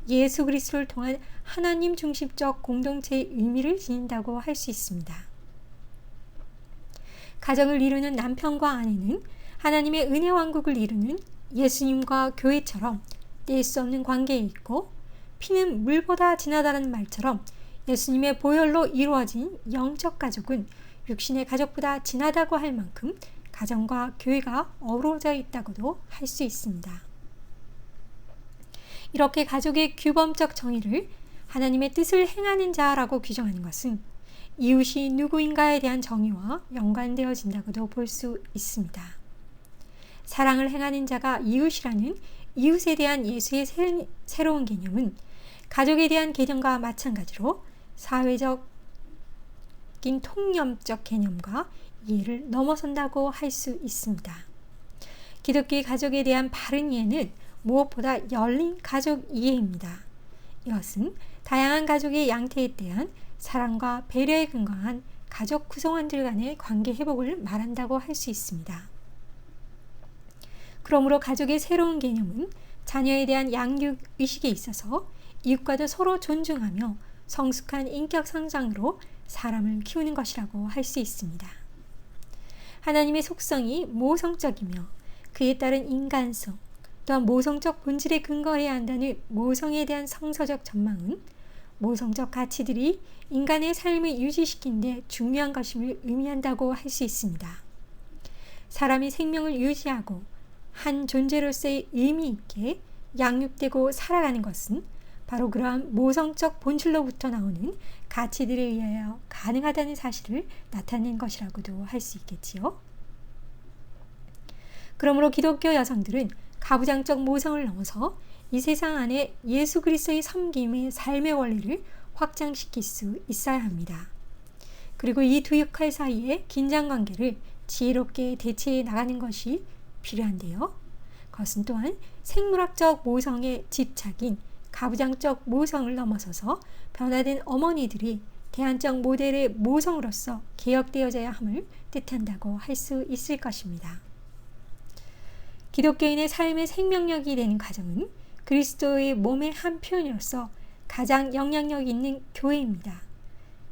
예수 그리스도를 통한 하나님 중심적 공동체의 의미를 지닌다고 할 수 있습니다. 가정을 이루는 남편과 아내는 하나님의 은혜 왕국을 이루는 예수님과 교회처럼 뗄 수 없는 관계에 있고 피는 물보다 진하다는 말처럼 예수님의 보혈로 이루어진 영적 가족은 육신의 가족보다 진하다고 할 만큼 가정과 교회가 어우러져 있다고도 할 수 있습니다. 이렇게 가족의 규범적 정의를 하나님의 뜻을 행하는 자라고 규정하는 것은 이웃이 누구인가에 대한 정의와 연관되어진다고도 볼 수 있습니다. 사랑을 행하는 자가 이웃이라는 이웃에 대한 예수의 새로운 개념은 가족에 대한 개념과 마찬가지로 사회적인 통념적 개념과 이해를 넘어선다고 할 수 있습니다. 기독교의 가족에 대한 바른 이해는 무엇보다 열린 가족 이해입니다. 이것은 다양한 가족의 양태에 대한 사랑과 배려에 근거한 가족 구성원들 간의 관계 회복을 말한다고 할 수 있습니다. 그러므로 가족의 새로운 개념은 자녀에 대한 양육 의식에 있어서 이웃과도 서로 존중하며 성숙한 인격 성장으로 사람을 키우는 것이라고 할 수 있습니다. 하나님의 속성이 모성적이며 그에 따른 인간성, 또한 모성적 본질에 근거해야 한다는 모성에 대한 성서적 전망은 모성적 가치들이 인간의 삶을 유지시키는 데 중요한 것임을 의미한다고 할 수 있습니다. 사람이 생명을 유지하고 한 존재로서의 의미 있게 양육되고 살아가는 것은 바로 그러한 모성적 본질로부터 나오는 가치들에 의하여 가능하다는 사실을 나타낸 것이라고도 할 수 있겠지요. 그러므로 기독교 여성들은 가부장적 모성을 넘어서 이 세상 안에 예수 그리스도의 섬김의 삶의 원리를 확장시킬 수 있어야 합니다. 그리고 이 두 역할 사이의 긴장관계를 지혜롭게 대체해 나가는 것이 필요한데요. 그것은 또한 생물학적 모성의 집착인 가부장적 모성을 넘어서서 변화된 어머니들이 대안적 모델의 모성으로서 개혁되어져야 함을 뜻한다고 할 수 있을 것입니다. 기독교인의 삶의 생명력이 되는 가정은 그리스도의 몸의 한 표현으로서 가장 영향력 있는 교회입니다.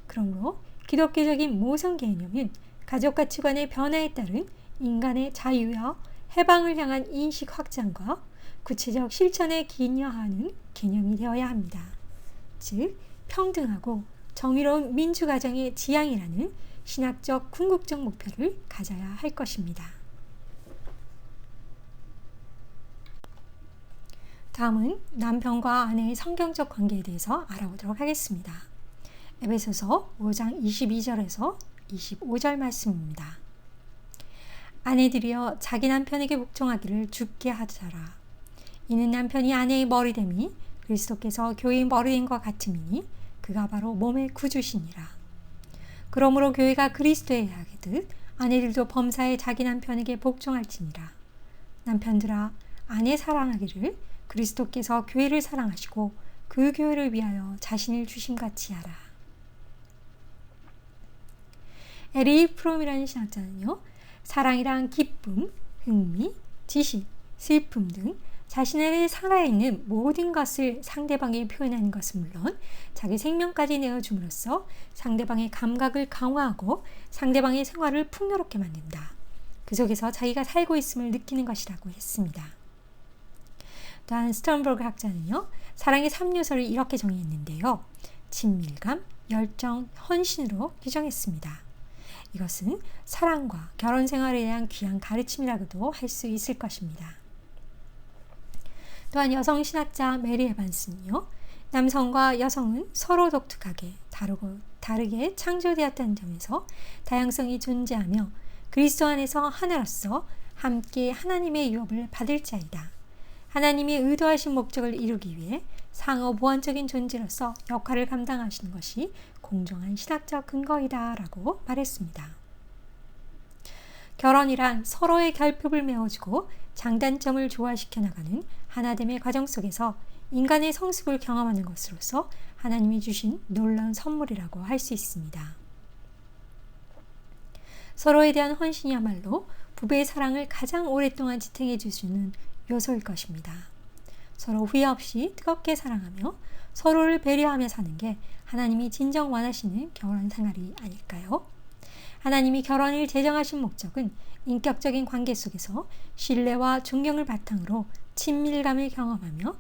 그러므로 기독교적인 모성 개념은 가족 가치관의 변화에 따른 인간의 자유와 해방을 향한 인식 확장과 구체적 실천에 기여하는 개념이 되어야 합니다. 즉, 평등하고 정의로운 민주가정의 지향이라는 신학적 궁극적 목표를 가져야 할 것입니다. 다음은 남편과 아내의 성경적 관계에 대해서 알아보도록 하겠습니다. 에베소서 5장 22절에서 25절 말씀입니다. 아내들이여 자기 남편에게 복종하기를 주께 하자라. 이는 남편이 아내의 머리됨이 그리스도께서 교회의 머리됨과 같음이니 그가 바로 몸의 구주시니라. 그러므로 교회가 그리스도에 하듯 아내들도 범사에 자기 남편에게 복종할지니라. 남편들아 아내 사랑하기를 그리스도께서 교회를 사랑하시고 그 교회를 위하여 자신을 주심같이 하라. 에리 프롬이라는 신학자는요, 사랑이란 기쁨, 흥미, 지식, 슬픔 등 자신의 살아있는 모든 것을 상대방에 표현하는 것은 물론 자기 생명까지 내어줌으로써 상대방의 감각을 강화하고 상대방의 생활을 풍요롭게 만든다. 그 속에서 자기가 살고 있음을 느끼는 것이라고 했습니다. 또한 스턴버그 학자는요, 사랑의 3요소를 이렇게 정의했는데요. 친밀감, 열정, 헌신으로 규정했습니다. 이것은 사랑과 결혼 생활에 대한 귀한 가르침이라고도 할 수 있을 것입니다. 또한 여성 신학자 메리 에반스는요, 남성과 여성은 서로 독특하게 다르게 창조되었다는 점에서 다양성이 존재하며 그리스도 안에서 하나로서 함께 하나님의 유업을 받을 자이다. 하나님이 의도하신 목적을 이루기 위해 상호 보완적인 존재로서 역할을 감당하시는 것이 공정한 신학적 근거이다 라고 말했습니다. 결혼이란 서로의 결핍을 메워주고 장단점을 조화시켜 나가는 하나됨의 과정 속에서 인간의 성숙을 경험하는 것으로서 하나님이 주신 놀라운 선물이라고 할 수 있습니다. 서로에 대한 헌신이야말로 부부의 사랑을 가장 오랫동안 지탱해 주시는 요소일 것입니다. 서로 후회 없이 뜨겁게 사랑하며 서로를 배려하며 사는 게 하나님이 진정 원하시는 결혼 생활이 아닐까요? 하나님이 결혼을 제정하신 목적은 인격적인 관계 속에서 신뢰와 존경을 바탕으로 친밀감을 경험하며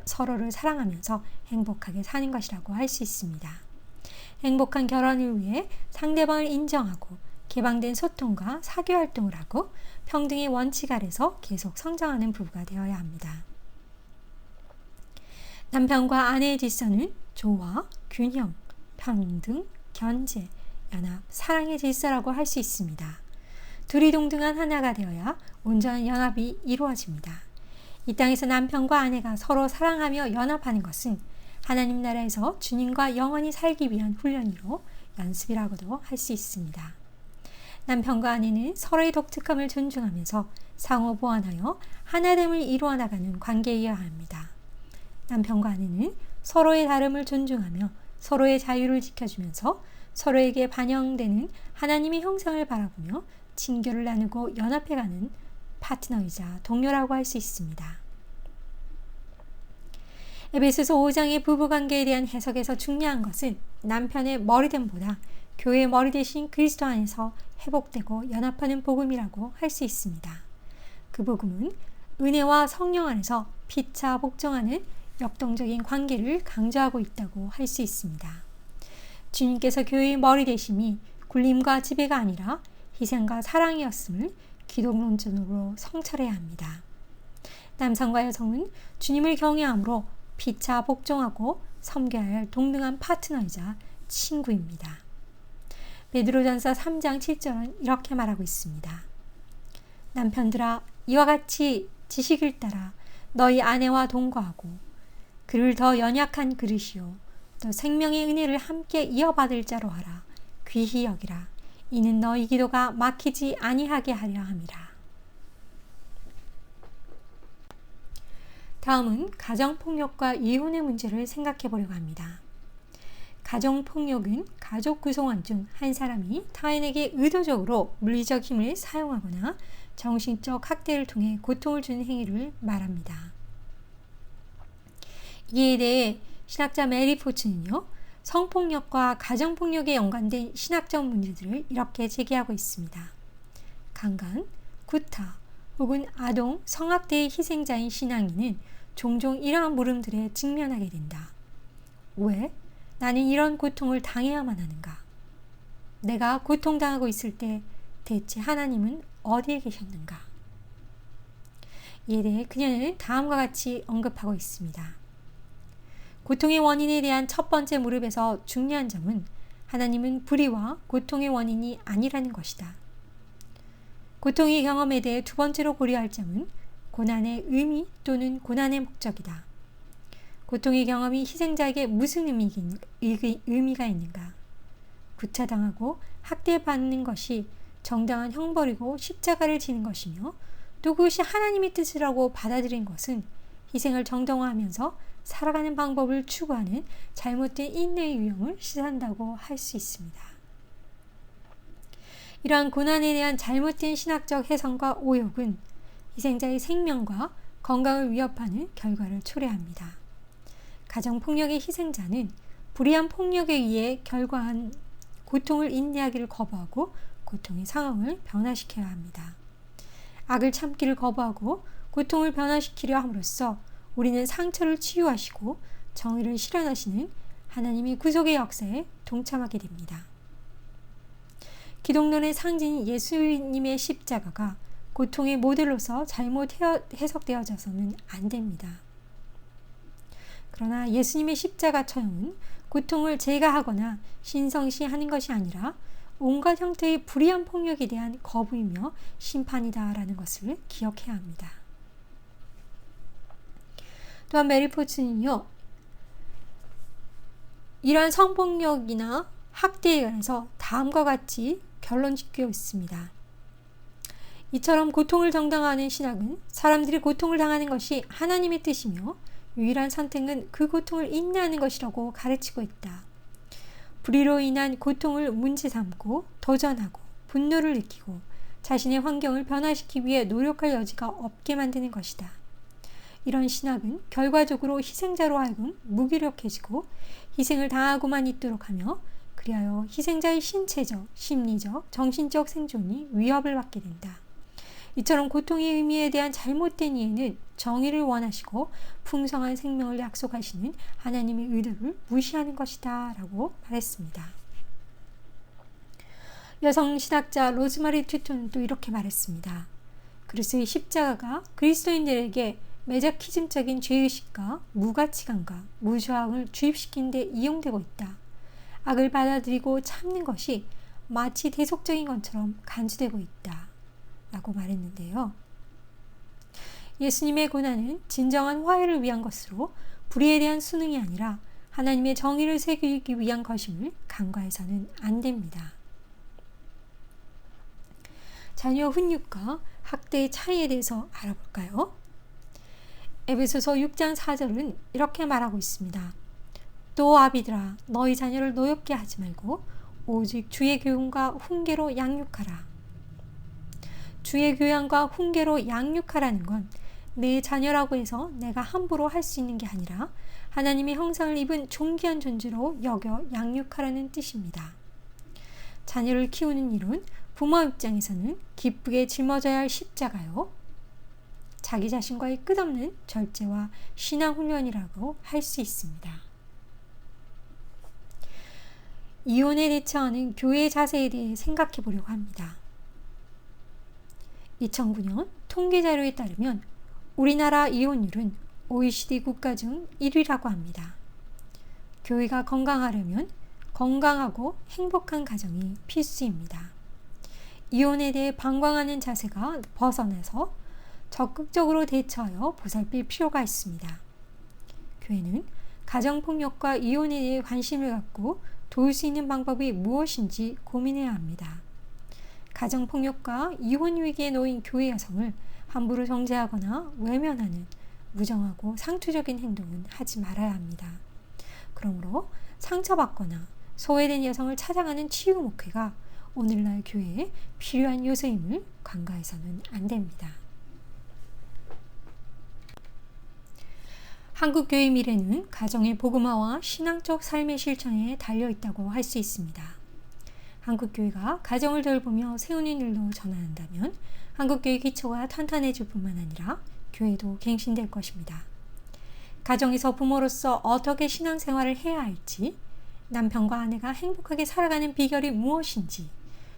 서로를 사랑하면서 행복하게 사는 것이라고 할 수 있습니다. 행복한 결혼을 위해 상대방을 인정하고 개방된 소통과 사교 활동을 하고 평등의 원칙 아래서 계속 성장하는 부부가 되어야 합니다. 남편과 아내의 질서는 조화, 균형, 평등, 견제, 연합, 사랑의 질서라고 할 수 있습니다. 둘이 동등한 하나가 되어야 온전한 연합이 이루어집니다. 이 땅에서 남편과 아내가 서로 사랑하며 연합하는 것은 하나님 나라에서 주님과 영원히 살기 위한 훈련이로 연습이라고도 할 수 있습니다. 남편과 아내는 서로의 독특함을 존중하면서 상호 보완하여 하나됨을 이루어 나가는 관계이어야 합니다. 남편과 아내는 서로의 다름을 존중하며 서로의 자유를 지켜주면서 서로에게 반영되는 하나님의 형상을 바라보며 친교를 나누고 연합해가는 파트너이자 동료라고 할 수 있습니다. 에베소서 5장의 부부관계에 대한 해석에서 중요한 것은 남편의 머리됨보다 교회의 머리 대신 그리스도 안에서 회복되고 연합하는 복음이라고 할 수 있습니다. 그 복음은 은혜와 성령 안에서 피차 복종하는 역동적인 관계를 강조하고 있다고 할 수 있습니다. 주님께서 교회의 머리 되심이 굴림과 지배가 아니라 희생과 사랑이었음을 기독론적으로 성찰해야 합니다. 남성과 여성은 주님을 경외함으로 피차 복종하고 섬겨야 할 동등한 파트너이자 친구입니다. 베드로전서 3장 7절은 이렇게 말하고 있습니다. 남편들아 이와 같이 지식을 따라 너희 아내와 동거하고 그를 더 연약한 그릇이요 또 생명의 은혜를 함께 이어받을 자로 하라. 귀히 여기라. 이는 너희 기도가 막히지 아니하게 하려 함이라. 다음은 가정폭력과 이혼의 문제를 생각해 보려고 합니다. 가정폭력은 가족 구성원 중 한 사람이 타인에게 의도적으로 물리적 힘을 사용하거나 정신적 학대를 통해 고통을 주는 행위를 말합니다. 이에 대해 신학자 메리 포츠는요, 성폭력과 가정폭력에 연관된 신학적 문제들을 이렇게 제기하고 있습니다. 강간, 구타 혹은 아동, 성학대의 희생자인 신앙인은 종종 이러한 물음들에 직면하게 된다. 왜? 나는 이런 고통을 당해야만 하는가? 내가 고통당하고 있을 때 대체 하나님은 어디에 계셨는가? 이에 대해 그녀는 다음과 같이 언급하고 있습니다. 고통의 원인에 대한 첫 번째 무릎에서 중요한 점은 하나님은 불의와 고통의 원인이 아니라는 것이다. 고통의 경험에 대해 두 번째로 고려할 점은 고난의 의미 또는 고난의 목적이다. 고통의 경험이 희생자에게 무슨 의미가 있는가? 구타당하고 학대받는 것이 정당한 형벌이고 십자가를 지는 것이며 또 그것이 하나님의 뜻이라고 받아들인 것은 희생을 정당화하면서 살아가는 방법을 추구하는 잘못된 인내의 유형을 시사한다고 할 수 있습니다. 이러한 고난에 대한 잘못된 신학적 해석과 오역은 희생자의 생명과 건강을 위협하는 결과를 초래합니다. 가정폭력의 희생자는 불의한 폭력에 의해 결과한 고통을 인내하기를 거부하고 고통의 상황을 변화시켜야 합니다. 악을 참기를 거부하고 고통을 변화시키려 함으로써 우리는 상처를 치유하시고 정의를 실현하시는 하나님의 구속의 역사에 동참하게 됩니다. 기독론의 상징 예수님의 십자가가 고통의 모델로서 잘못 해석되어져서는 안 됩니다. 그러나 예수님의 십자가 처형은 고통을 제거하거나 신성시하는 것이 아니라 온갖 형태의 불의한 폭력에 대한 거부이며 심판이다라는 것을 기억해야 합니다. 또한 메리 포츠는요, 이러한 성폭력이나 학대에 관해서 다음과 같이 결론 짓고 있습니다. 이처럼 고통을 정당화하는 신학은 사람들이 고통을 당하는 것이 하나님의 뜻이며 유일한 선택은 그 고통을 인내하는 것이라고 가르치고 있다. 불의로 인한 고통을 문제 삼고 도전하고 분노를 느끼고 자신의 환경을 변화시키기 위해 노력할 여지가 없게 만드는 것이다. 이런 신학은 결과적으로 희생자로 하여금 무기력해지고 희생을 당하고만 있도록 하며 그리하여 희생자의 신체적, 심리적, 정신적 생존이 위협을 받게 된다. 이처럼 고통의 의미에 대한 잘못된 이해는 정의를 원하시고 풍성한 생명을 약속하시는 하나님의 의도를 무시하는 것이다 라고 말했습니다. 여성 신학자 로즈마리 튜톤은 또 이렇게 말했습니다. 그리스도의 십자가가 그리스도인들에게 매저키즘적인 죄의식과 무가치감과 무저항을 주입시키는 데 이용되고 있다. 악을 받아들이고 참는 것이 마치 대속적인 것처럼 간주되고 있다 라고 말했는데요. 예수님의 고난은 진정한 화해를 위한 것으로 불의에 대한 순응이 아니라 하나님의 정의를 새기기 위한 것임을 간과해서는 안 됩니다. 자녀 훈육과 학대의 차이에 대해서 알아볼까요? 에베소서 6장 4절은 이렇게 말하고 있습니다. 또 아비들아 너희 자녀를 노엽게 하지 말고 오직 주의 교훈과 훈계로 양육하라. 주의 교양과 훈계로 양육하라는 건 내 자녀라고 해서 내가 함부로 할 수 있는 게 아니라 하나님의 형상을 입은 존귀한 존재로 여겨 양육하라는 뜻입니다. 자녀를 키우는 일은 부모 입장에서는 기쁘게 짊어져야 할 십자가요. 자기 자신과의 끝없는 절제와 신앙훈련이라고 할 수 있습니다. 이혼에 대처하는 교회의 자세에 대해 생각해 보려고 합니다. 2009년 통계 자료에 따르면 우리나라 이혼율은 OECD 국가 중 1위라고 합니다. 교회가 건강하려면 건강하고 행복한 가정이 필수입니다. 이혼에 대해 방광하는 자세가 벗어나서 적극적으로 대처하여 보살필 필요가 있습니다. 교회는 가정폭력과 이혼에 대해 관심을 갖고 도울 수 있는 방법이 무엇인지 고민해야 합니다. 가정폭력과 이혼 위기에 놓인 교회 여성을 함부로 정죄하거나 외면하는 무정하고 상투적인 행동은 하지 말아야 합니다. 그러므로 상처받거나 소외된 여성을 찾아가는 치유 목회가 오늘날 교회에 필요한 요소임을 간과해서는 안 됩니다. 한국 교회 미래는 가정의 복음화와 신앙적 삶의 실천에 달려있다고 할 수 있습니다. 한국 교회가 가정을 돌보며 세우는 일로 전환한다면 한국 교회 기초가 탄탄해질 뿐만 아니라 교회도 갱신될 것입니다. 가정에서 부모로서 어떻게 신앙생활을 해야 할지, 남편과 아내가 행복하게 살아가는 비결이 무엇인지,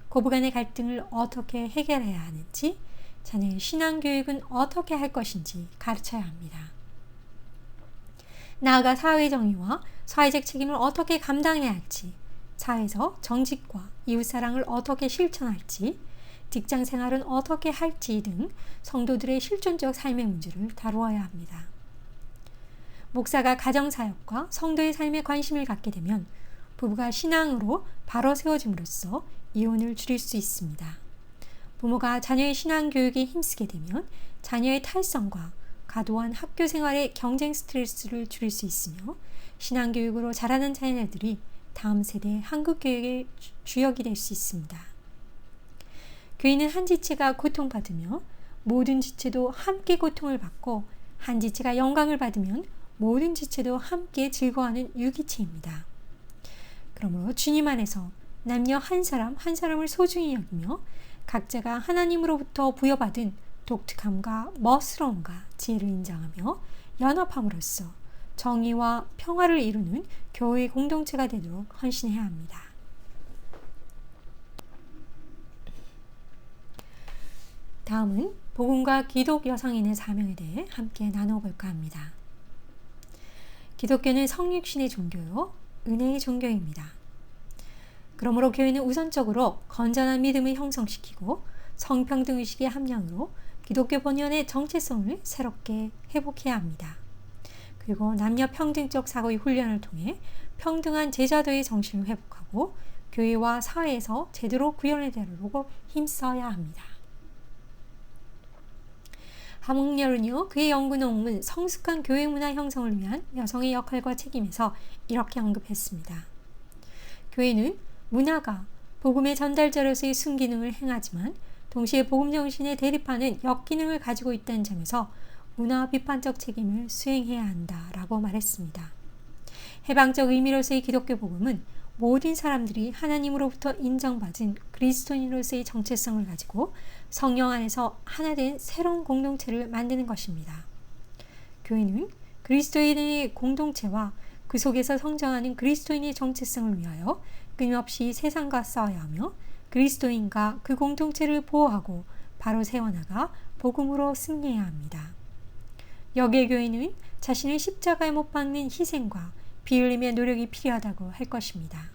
고부간의 갈등을 어떻게 해결해야 하는지, 자녀의 신앙교육은 어떻게 할 것인지 가르쳐야 합니다. 나아가 사회 정의와 사회적 책임을 어떻게 감당해야 할지, 사회에서 정직과 이웃사랑을 어떻게 실천할지, 직장 생활은 어떻게 할지 등 성도들의 실존적 삶의 문제를 다루어야 합니다. 목사가 가정사역과 성도의 삶에 관심을 갖게 되면 부부가 신앙으로 바로 세워짐으로써 이혼을 줄일 수 있습니다. 부모가 자녀의 신앙교육에 힘쓰게 되면 자녀의 탈선과 과도한 학교 생활의 경쟁 스트레스를 줄일 수 있으며 신앙교육으로 자라는 자녀들이 다음 세대 한국교육의 주역이 될 수 있습니다. 교회는 한 지체가 고통받으며 모든 지체도 함께 고통을 받고 한 지체가 영광을 받으면 모든 지체도 함께 즐거워하는 유기체입니다. 그러므로 주님 안에서 남녀 한 사람 한 사람을 소중히 여기며 각자가 하나님으로부터 부여받은 독특함과 멋스러움과 지혜를 인정하며 연합함으로써 정의와 평화를 이루는 교회의 공동체가 되도록 헌신해야 합니다. 다음은 복음과 기독 여성인의 사명에 대해 함께 나눠볼까 합니다. 기독교는 성육신의 종교요, 은혜의 종교입니다. 그러므로 교회는 우선적으로 건전한 믿음을 형성시키고 성평등의식의 함량으로 기독교 본연의 정체성을 새롭게 회복해야 합니다. 그리고 남녀 평등적 사고의 훈련을 통해 평등한 제자도의 정신을 회복하고 교회와 사회에서 제대로 구현을 되려고 힘써야 합니다. 함흥열은요, 그의 연구 논문 성숙한 교회 문화 형성을 위한 여성의 역할과 책임에서 이렇게 언급했습니다. 교회는 문화가 복음의 전달자로서의 순기능을 행하지만 동시에 복음 정신에 대립하는 역기능을 가지고 있다는 점에서 문화 비판적 책임을 수행해야 한다라고 말했습니다. 해방적 의미로서의 기독교 복음은 모든 사람들이 하나님으로부터 인정받은 그리스도인으로서의 정체성을 가지고 성령 안에서 하나 된 새로운 공동체를 만드는 것입니다. 교회는 그리스도인의 공동체와 그 속에서 성장하는 그리스도인의 정체성을 위하여 끊임없이 세상과 싸워야 하며 그리스도인과 그 공동체를 보호하고 바로 세워나가 복음으로 승리해야 합니다. 여기에 교회는 자신을 십자가에 못 박는 희생과 피 흘림의 노력이 필요하다고 할 것입니다.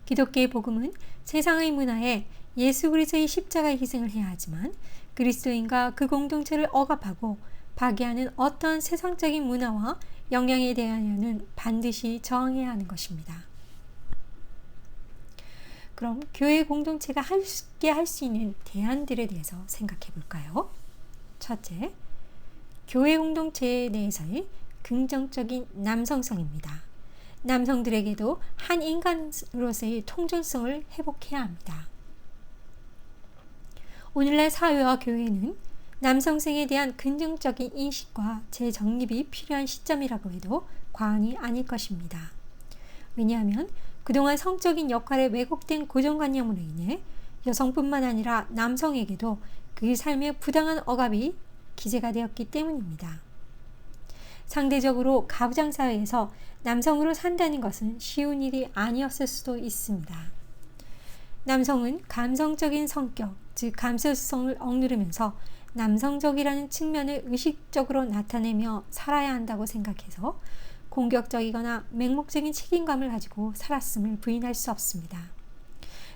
기독교의 복음은 세상의 문화에 예수 그리스도의 십자가의 희생을 해야 하지만 그리스도인과 그 공동체를 억압하고 파괴하는 어떤 세상적인 문화와 영향에 대하여는 반드시 저항해야 하는 것입니다. 그럼 교회 공동체가 함께 할 수 있는 대안들에 대해서 생각해 볼까요? 첫째, 교회 공동체에 대해서의 긍정적인 남성성입니다. 남성들에게도 한 인간으로서의 통존성을 회복해야 합니다. 오늘날 사회와 교회는 남성성에 대한 긍정적인 인식과 재정립이 필요한 시점이라고 해도 과언이 아닐 것입니다. 왜냐하면 그동안 성적인 역할에 왜곡된 고정관념으로 인해 여성뿐만 아니라 남성에게도 그 삶의 부당한 억압이 기재가 되었기 때문입니다. 상대적으로 가부장 사회에서 남성으로 산다는 것은 쉬운 일이 아니었을 수도 있습니다. 남성은 감성적인 성격, 즉 감수성을 억누르면서 남성적이라는 측면을 의식적으로 나타내며 살아야 한다고 생각해서 공격적이거나 맹목적인 책임감을 가지고 살았음을 부인할 수 없습니다.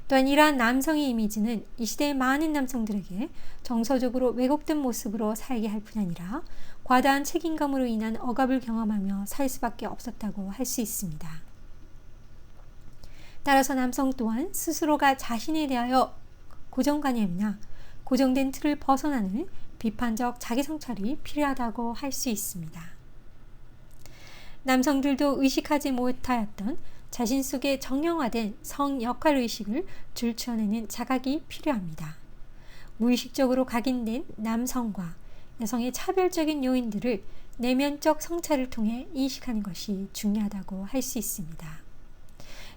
또한 이러한 남성의 이미지는 이 시대의 많은 남성들에게 정서적으로 왜곡된 모습으로 살게 할 뿐 아니라 과다한 책임감으로 인한 억압을 경험하며 살 수밖에 없었다고 할 수 있습니다. 따라서 남성 또한 스스로가 자신에 대하여 고정관념이나 고정된 틀을 벗어나는 비판적 자기성찰이 필요하다고 할 수 있습니다. 남성들도 의식하지 못하였던 자신 속에 정형화된 성 역할의식을 줄쳐내는 자각이 필요합니다. 무의식적으로 각인된 남성과 여성의 차별적인 요인들을 내면적 성찰을 통해 인식하는 것이 중요하다고 할 수 있습니다.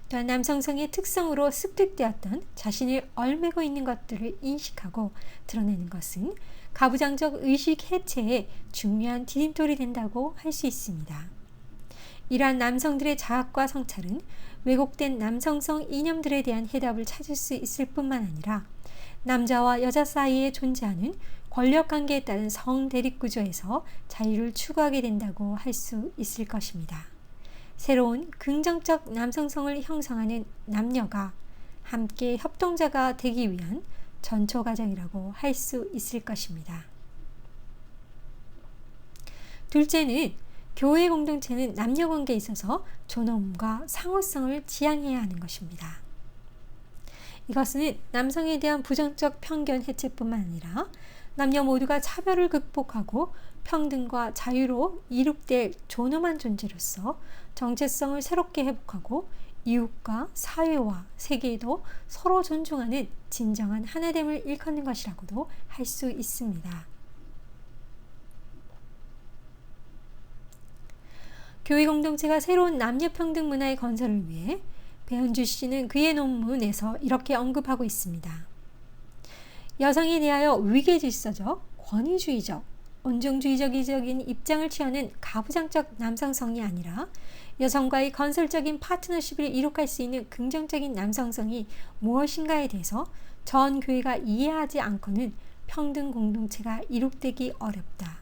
또한 남성성의 특성으로 습득되었던 자신을 얽매고 있는 것들을 인식하고 드러내는 것은 가부장적 의식 해체에 중요한 디딤돌이 된다고 할 수 있습니다. 이러한 남성들의 자학과 성찰은 왜곡된 남성성 이념들에 대한 해답을 찾을 수 있을 뿐만 아니라 남자와 여자 사이에 존재하는 권력관계에 따른 성대립구조에서 자유를 추구하게 된다고 할 수 있을 것입니다. 새로운 긍정적 남성성을 형성하는 남녀가 함께 협동자가 되기 위한 전초과정이라고 할 수 있을 것입니다. 둘째는 교회 공동체는 남녀관계에 있어서 존엄과 상호성을 지향해야 하는 것입니다. 이것은 남성에 대한 부정적 편견 해체뿐만 아니라 남녀 모두가 차별을 극복하고 평등과 자유로 이룩될 존엄한 존재로서 정체성을 새롭게 회복하고 이웃과 사회와 세계에도 서로 존중하는 진정한 하나됨을 일컫는 것이라고도 할 수 있습니다. 교회 공동체가 새로운 남녀평등 문화의 건설을 위해 배현주 씨는 그의 논문에서 이렇게 언급하고 있습니다. 여성에 대하여 위계질서적, 권위주의적, 온정주의적인 입장을 취하는 가부장적 남성성이 아니라 여성과의 건설적인 파트너십을 이룩할 수 있는 긍정적인 남성성이 무엇인가에 대해서 전 교회가 이해하지 않고는 평등 공동체가 이룩되기 어렵다.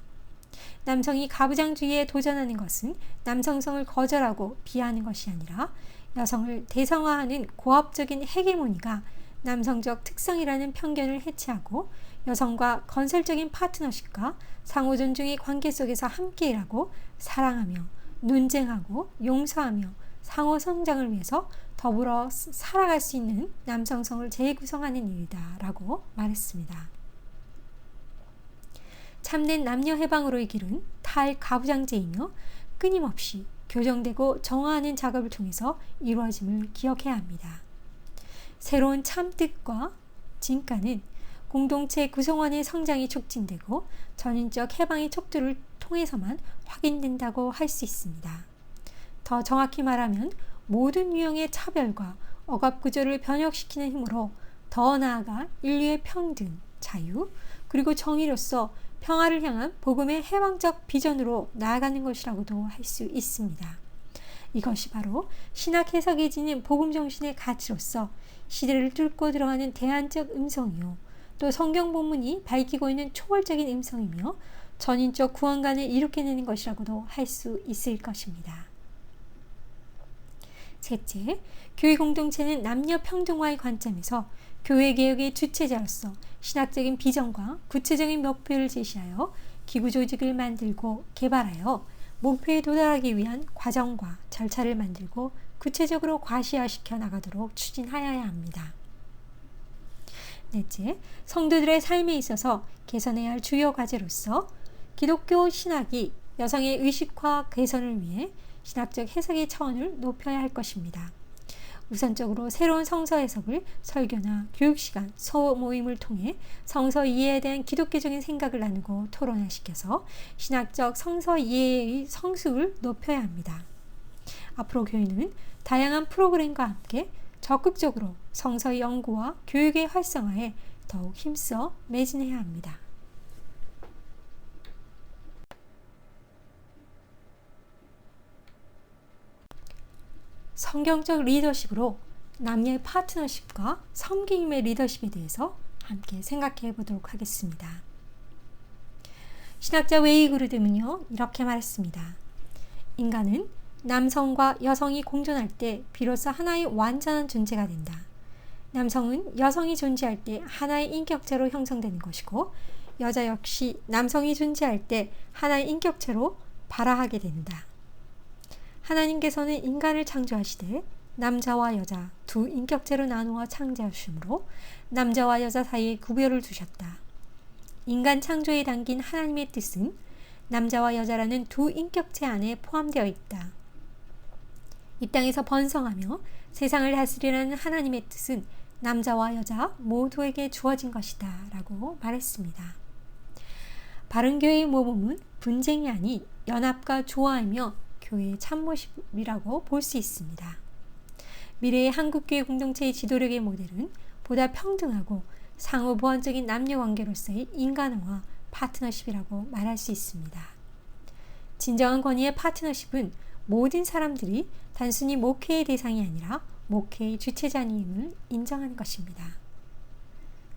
남성이 가부장주의에 도전하는 것은 남성성을 거절하고 비하하는 것이 아니라 여성을 대성화하는 고압적인 헤게모니가 남성적 특성이라는 편견을 해체하고 여성과 건설적인 파트너십과 상호 존중의 관계 속에서 함께 일하고 사랑하며 논쟁하고 용서하며 상호 성장을 위해서 더불어 살아갈 수 있는 남성성을 재구성하는 일이다 라고 말했습니다. 참된 남녀 해방으로의 길은 탈가부장제이며 끊임없이 교정되고 정화하는 작업을 통해서 이루어짐을 기억해야 합니다. 새로운 참뜻과 진가는 공동체 구성원의 성장이 촉진되고 전인적 해방의 촉도를 통해서만 확인된다고 할 수 있습니다. 더 정확히 말하면 모든 유형의 차별과 억압 구조를 변혁시키는 힘으로 더 나아가 인류의 평등, 자유, 그리고 정의로서 평화를 향한 복음의 해방적 비전으로 나아가는 것이라고도 할 수 있습니다. 이것이 바로 신학 해석이 지닌 복음 정신의 가치로서 시대를 뚫고 들어가는 대안적 음성이요, 또 성경 본문이 밝히고 있는 초월적인 음성이며 전인적 구원관을 일으켜내는 것이라고도 할 수 있을 것입니다. 셋째, 교회 공동체는 남녀 평등화의 관점에서 교회 개혁의 주체자로서 신학적인 비전과 구체적인 목표를 제시하여 기구 조직을 만들고 개발하여 목표에 도달하기 위한 과정과 절차를 만들고 구체적으로 과시화시켜 나가도록 추진하여야 합니다. 넷째, 성도들의 삶에 있어서 개선해야 할 주요 과제로서 기독교 신학이 여성의 의식화 개선을 위해 신학적 해석의 차원을 높여야 할 것입니다. 우선적으로 새로운 성서 해석을 설교나 교육시간, 소모임을 통해 성서 이해에 대한 기독교적인 생각을 나누고 토론화시켜서 신학적 성서 이해의 성수를 높여야 합니다. 앞으로 교회는 다양한 프로그램과 함께 적극적으로 성서의 연구와 교육의 활성화에 더욱 힘써 매진해야 합니다. 성경적 리더십으로 남녀의 파트너십과 섬김의 리더십에 대해서 함께 생각해 보도록 하겠습니다. 신학자 웨이 그루드는요, 이렇게 말했습니다. 인간은 남성과 여성이 공존할 때 비로소 하나의 완전한 존재가 된다. 남성은 여성이 존재할 때 하나의 인격체로 형성되는 것이고, 여자 역시 남성이 존재할 때 하나의 인격체로 발화하게 된다. 하나님께서는 인간을 창조하시되 남자와 여자 두 인격체로 나누어 창조하심으로 남자와 여자 사이에 구별을 두셨다. 인간 창조에 담긴 하나님의 뜻은 남자와 여자라는 두 인격체 안에 포함되어 있다. 이 땅에서 번성하며 세상을 다스리라는 하나님의 뜻은 남자와 여자 모두에게 주어진 것이다 라고 말했습니다. 바른교회의 모범은 분쟁이 아닌 연합과 조화이며 교회의 참모습이라고 볼 수 있습니다. 미래의 한국교회 공동체의 지도력의 모델은 보다 평등하고 상호 보완적인 남녀관계로서의 인간화와 파트너십이라고 말할 수 있습니다. 진정한 권위의 파트너십은 모든 사람들이 단순히 목회의 대상이 아니라 목회의 주체자임을 인정하는 것입니다.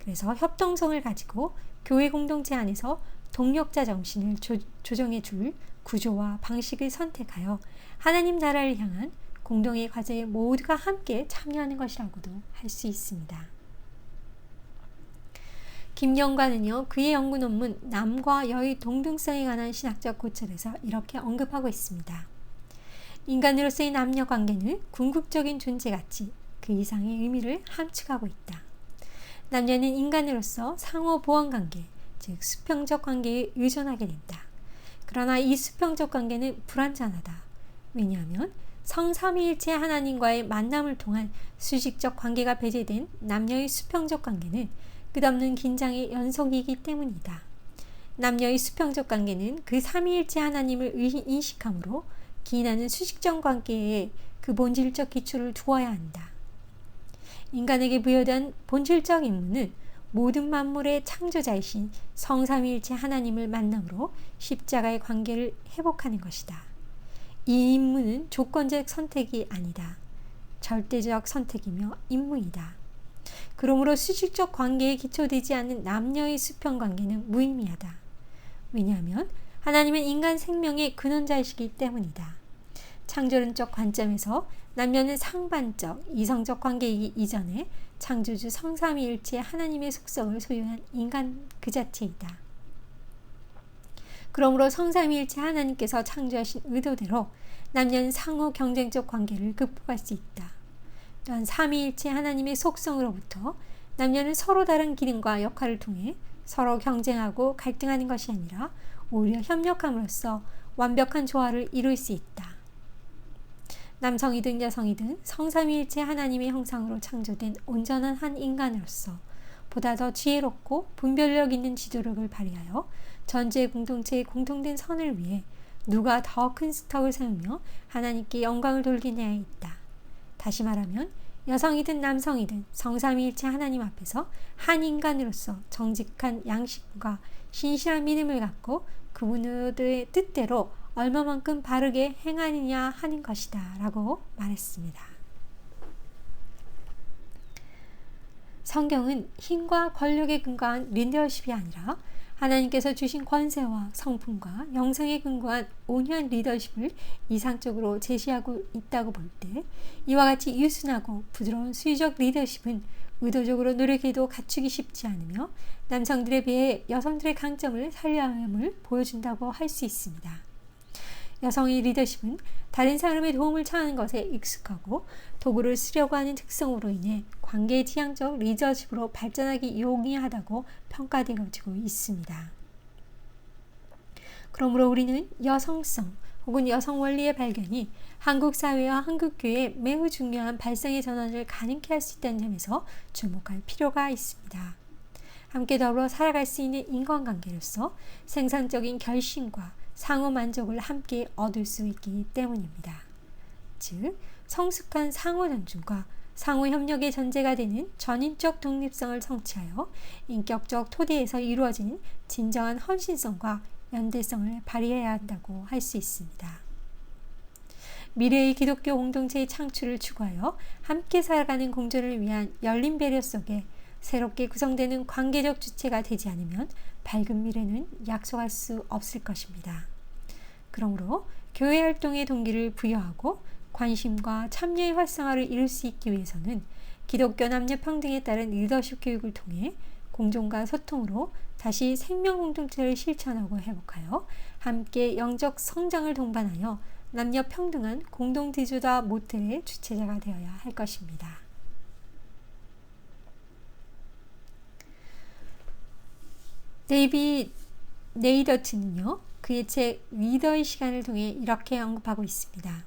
그래서 협동성을 가지고 교회 공동체 안에서 동력자 정신을 조정해 줄 구조와 방식을 선택하여 하나님 나라를 향한 공동의 과제에 모두가 함께 참여하는 것이라고도 할 수 있습니다. 김영관은요, 그의 연구 논문 남과 여의 동등성에 관한 신학적 고찰에서 이렇게 언급하고 있습니다. 인간으로서의 남녀 관계는 궁극적인 존재같이 그 이상의 의미를 함축하고 있다. 남녀는 인간으로서 상호 보완 관계, 즉 수평적 관계에 의존하게 된다. 그러나 이 수평적 관계는 불완전하다. 왜냐하면 성삼위일체 하나님과의 만남을 통한 수식적 관계가 배제된 남녀의 수평적 관계는 끝없는 긴장의 연속이기 때문이다. 남녀의 수평적 관계는 그 삼위일체 하나님을 인식함으로 기인하는 수식적 관계에 그 본질적 기초를 두어야 한다. 인간에게 부여된 본질적 임무는 모든 만물의 창조자이신 성삼위일체 하나님을 만남으로 십자가의 관계를 회복하는 것이다. 이 임무는 조건적 선택이 아니다. 절대적 선택이며 임무이다. 그러므로 수식적 관계에 기초되지 않는 남녀의 수평 관계는 무의미하다. 왜냐하면 하나님은 인간 생명의 근원자이시기 때문이다. 창조론적 관점에서 남녀는 상반적, 이성적 관계이기 이전에 창조주 성삼위일체 하나님의 속성을 소유한 인간 그 자체이다. 그러므로 성삼위일체 하나님께서 창조하신 의도대로 남녀는 상호 경쟁적 관계를 극복할 수 있다. 또한 삼위일체 하나님의 속성으로부터 남녀는 서로 다른 기능과 역할을 통해 서로 경쟁하고 갈등하는 것이 아니라 오히려 협력함으로써 완벽한 조화를 이룰 수 있다. 남성이든 여성이든 성삼위일체 하나님의 형상으로 창조된 온전한 한 인간으로서 보다 더 지혜롭고 분별력 있는 지도력을 발휘하여 전체 공동체의 공통된 선을 위해 누가 더 큰 스톱을 세우며 하나님께 영광을 돌리냐에 있다. 다시 말하면 여성이든 남성이든 성삼위일체 하나님 앞에서 한 인간으로서 정직한 양식과 신실한 믿음을 갖고 그분의 뜻대로 얼마만큼 바르게 행하느냐 하는 것이다 라고 말했습니다. 성경은 힘과 권력에 근거한 리더십이 아니라 하나님께서 주신 권세와 성품과 영성에 근거한 온유한 리더십을 이상적으로 제시하고 있다고 볼 때 이와 같이 유순하고 부드러운 수위적 리더십은 의도적으로 노력해도 갖추기 쉽지 않으며 남성들에 비해 여성들의 강점을 살려야 함을 보여준다고 할 수 있습니다. 여성의 리더십은 다른 사람의 도움을 청하는 것에 익숙하고 도구를 쓰려고 하는 특성으로 인해 관계 지향적 리더십으로 발전하기 용이하다고 평가되어지고 있습니다. 그러므로 우리는 여성성 혹은 여성 원리의 발견이 한국 사회와 한국 교회에 매우 중요한 발상의 전환을 가능케 할 수 있다는 점에서 주목할 필요가 있습니다. 함께 더불어 살아갈 수 있는 인간관계로서 생산적인 결신과 상호 만족을 함께 얻을 수 있기 때문입니다. 즉, 성숙한 상호 존중과 상호 협력의 전제가 되는 전인적 독립성을 성취하여 인격적 토대에서 이루어지는 진정한 헌신성과 연대성을 발휘해야 한다고 할 수 있습니다. 미래의 기독교 공동체의 창출을 추구하여 함께 살아가는 공존을 위한 열린 배려 속에 새롭게 구성되는 관계적 주체가 되지 않으면 밝은 미래는 약속할 수 없을 것입니다. 그러므로 교회 활동의 동기를 부여하고 관심과 참여의 활성화를 이룰 수 있기 위해서는 기독교 남녀 평등에 따른 리더십 교육을 통해 공존과 소통으로 다시 생명 공동체를 실천하고 회복하여 함께 영적 성장을 동반하여 남녀 평등한 공동 지주자 모델의 주체자가 되어야 할 것입니다. 데이빗 네이더트는요, 그의 책 리더의 시간을 통해 이렇게 언급하고 있습니다.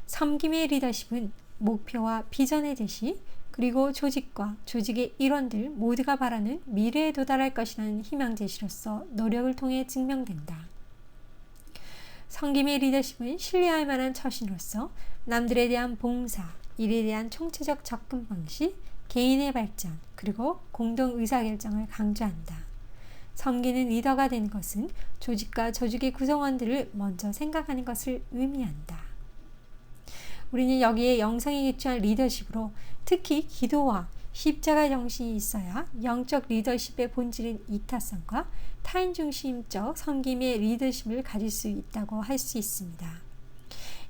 섬김의 리더십은 목표와 비전의 제시, 그리고 조직과 조직의 일원들 모두가 바라는 미래에 도달할 것이라는 희망 제시로서 노력을 통해 증명된다. 섬김의 리더십은 신뢰할 만한 처신으로서 남들에 대한 봉사, 일에 대한 총체적 접근 방식, 개인의 발전, 그리고 공동 의사결정을 강조한다. 섬기는 리더가 되는 것은 조직과 조직의 구성원들을 먼저 생각하는 것을 의미한다. 우리는 여기에 영성에 기초한 리더십으로 특히 기도와 십자가 정신이 있어야 영적 리더십의 본질인 이타성과 타인 중심적 섬김의 리더십을 가질 수 있다고 할 수 있습니다.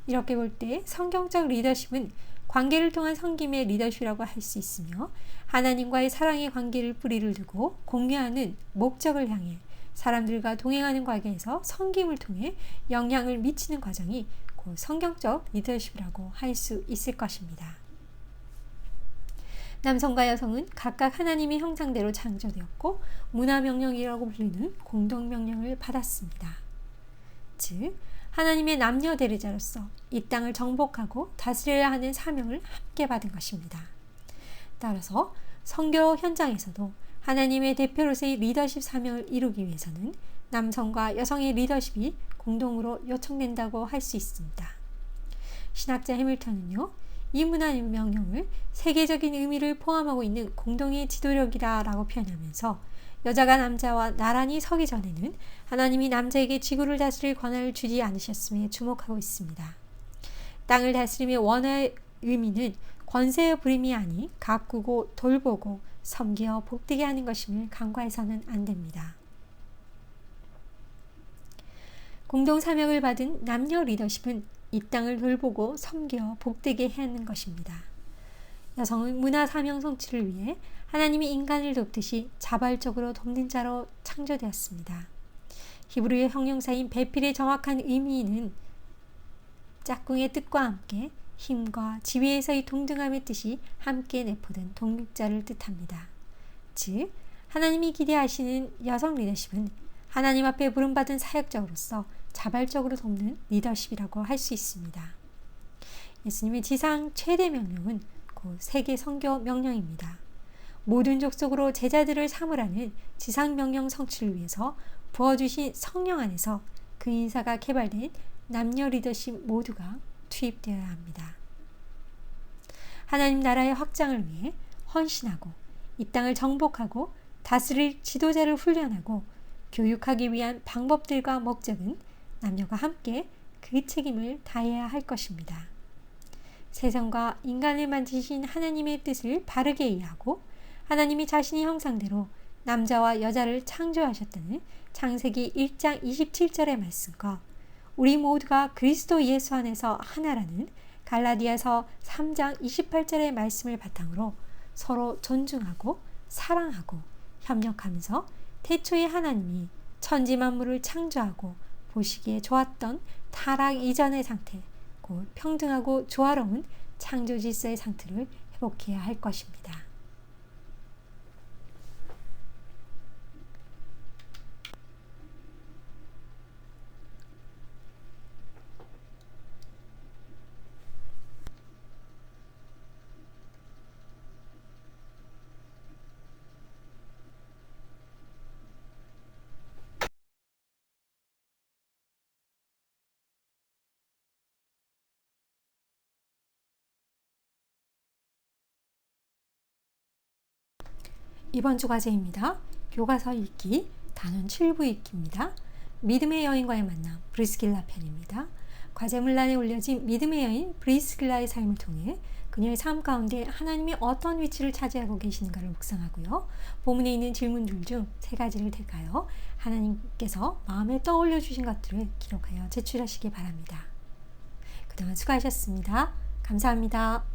이렇게 볼 때 성경적 리더십은 관계를 통한 섬김의 리더십이라고 할 수 있으며 하나님과의 사랑의 관계를 뿌리를 두고 공유하는 목적을 향해 사람들과 동행하는 과정에서 섬김을 통해 영향을 미치는 과정이 곧 성경적 리더십이라고 할 수 있을 것입니다. 남성과 여성은 각각 하나님의 형상대로 창조되었고 문화명령이라고 불리는 공동명령을 받았습니다. 즉, 하나님의 남녀 대리자로서 이 땅을 정복하고 다스려야 하는 사명을 함께 받은 것입니다. 따라서 선교 현장에서도 하나님의 대표로서의 리더십 사명을 이루기 위해서는 남성과 여성의 리더십이 공동으로 요청된다고 할 수 있습니다. 신학자 해밀턴은요, 이 문화명령을 세계적인 의미를 포함하고 있는 공동의 지도력이라고 표현하면서 여자가 남자와 나란히 서기 전에는 하나님이 남자에게 지구를 다스릴 권한을 주지 않으셨음에 주목하고 있습니다. 땅을 다스림의 원어의 의미는 권세의 부림이 아니 가꾸고 돌보고 섬기어 복되게 하는 것임을 간과해서는 안 됩니다. 공동 사명을 받은 남녀 리더십은 이 땅을 돌보고 섬겨 복되게 해야 하는 것입니다. 여성은 문화 사명 성취를 위해 하나님이 인간을 돕듯이 자발적으로 돕는 자로 창조되었습니다. 히브리어 형용사인 배필의 정확한 의미는 짝꿍의 뜻과 함께 힘과 지위에서의 동등함의 뜻이 함께 내포된 독립자를 뜻합니다. 즉, 하나님이 기대하시는 여성 리더십은 하나님 앞에 부름받은 사역자로서 자발적으로 돕는 리더십이라고 할 수 있습니다. 예수님의 지상 최대 명령은 곧 세계 선교 명령입니다. 모든 족속으로 제자들을 삼으라는 지상 명령 성취를 위해서 부어주신 성령 안에서 그 인사가 개발된 남녀 리더십 모두가 투입되어야 합니다. 하나님 나라의 확장을 위해 헌신하고 이 땅을 정복하고 다스릴 지도자를 훈련하고 교육하기 위한 방법들과 목적은 남녀가 함께 그 책임을 다해야 할 것입니다. 세상과 인간을 만드신 하나님의 뜻을 바르게 이해하고 하나님이 자신의 형상대로 남자와 여자를 창조하셨다는 창세기 1장 27절의 말씀과 우리 모두가 그리스도 예수 안에서 하나라는 갈라디아서 3장 28절의 말씀을 바탕으로 서로 존중하고 사랑하고 협력하면서 태초에 하나님이 천지 만물을 창조하고 보시기에 좋았던 타락 이전의 상태, 곧 평등하고 조화로운 창조 질서의 상태를 회복해야 할 것입니다. 이번 주 과제입니다. 교과서 읽기, 단원 7부 읽기입니다. 믿음의 여인과의 만남, 브리스길라 편입니다. 과제문란에 올려진 믿음의 여인 브리스길라의 삶을 통해 그녀의 삶 가운데 하나님이 어떤 위치를 차지하고 계시는가를 묵상하고요. 본문에 있는 질문들 중 3가지를 택하여 하나님께서 마음에 떠올려 주신 것들을 기록하여 제출하시기 바랍니다. 그동안 수고하셨습니다. 감사합니다.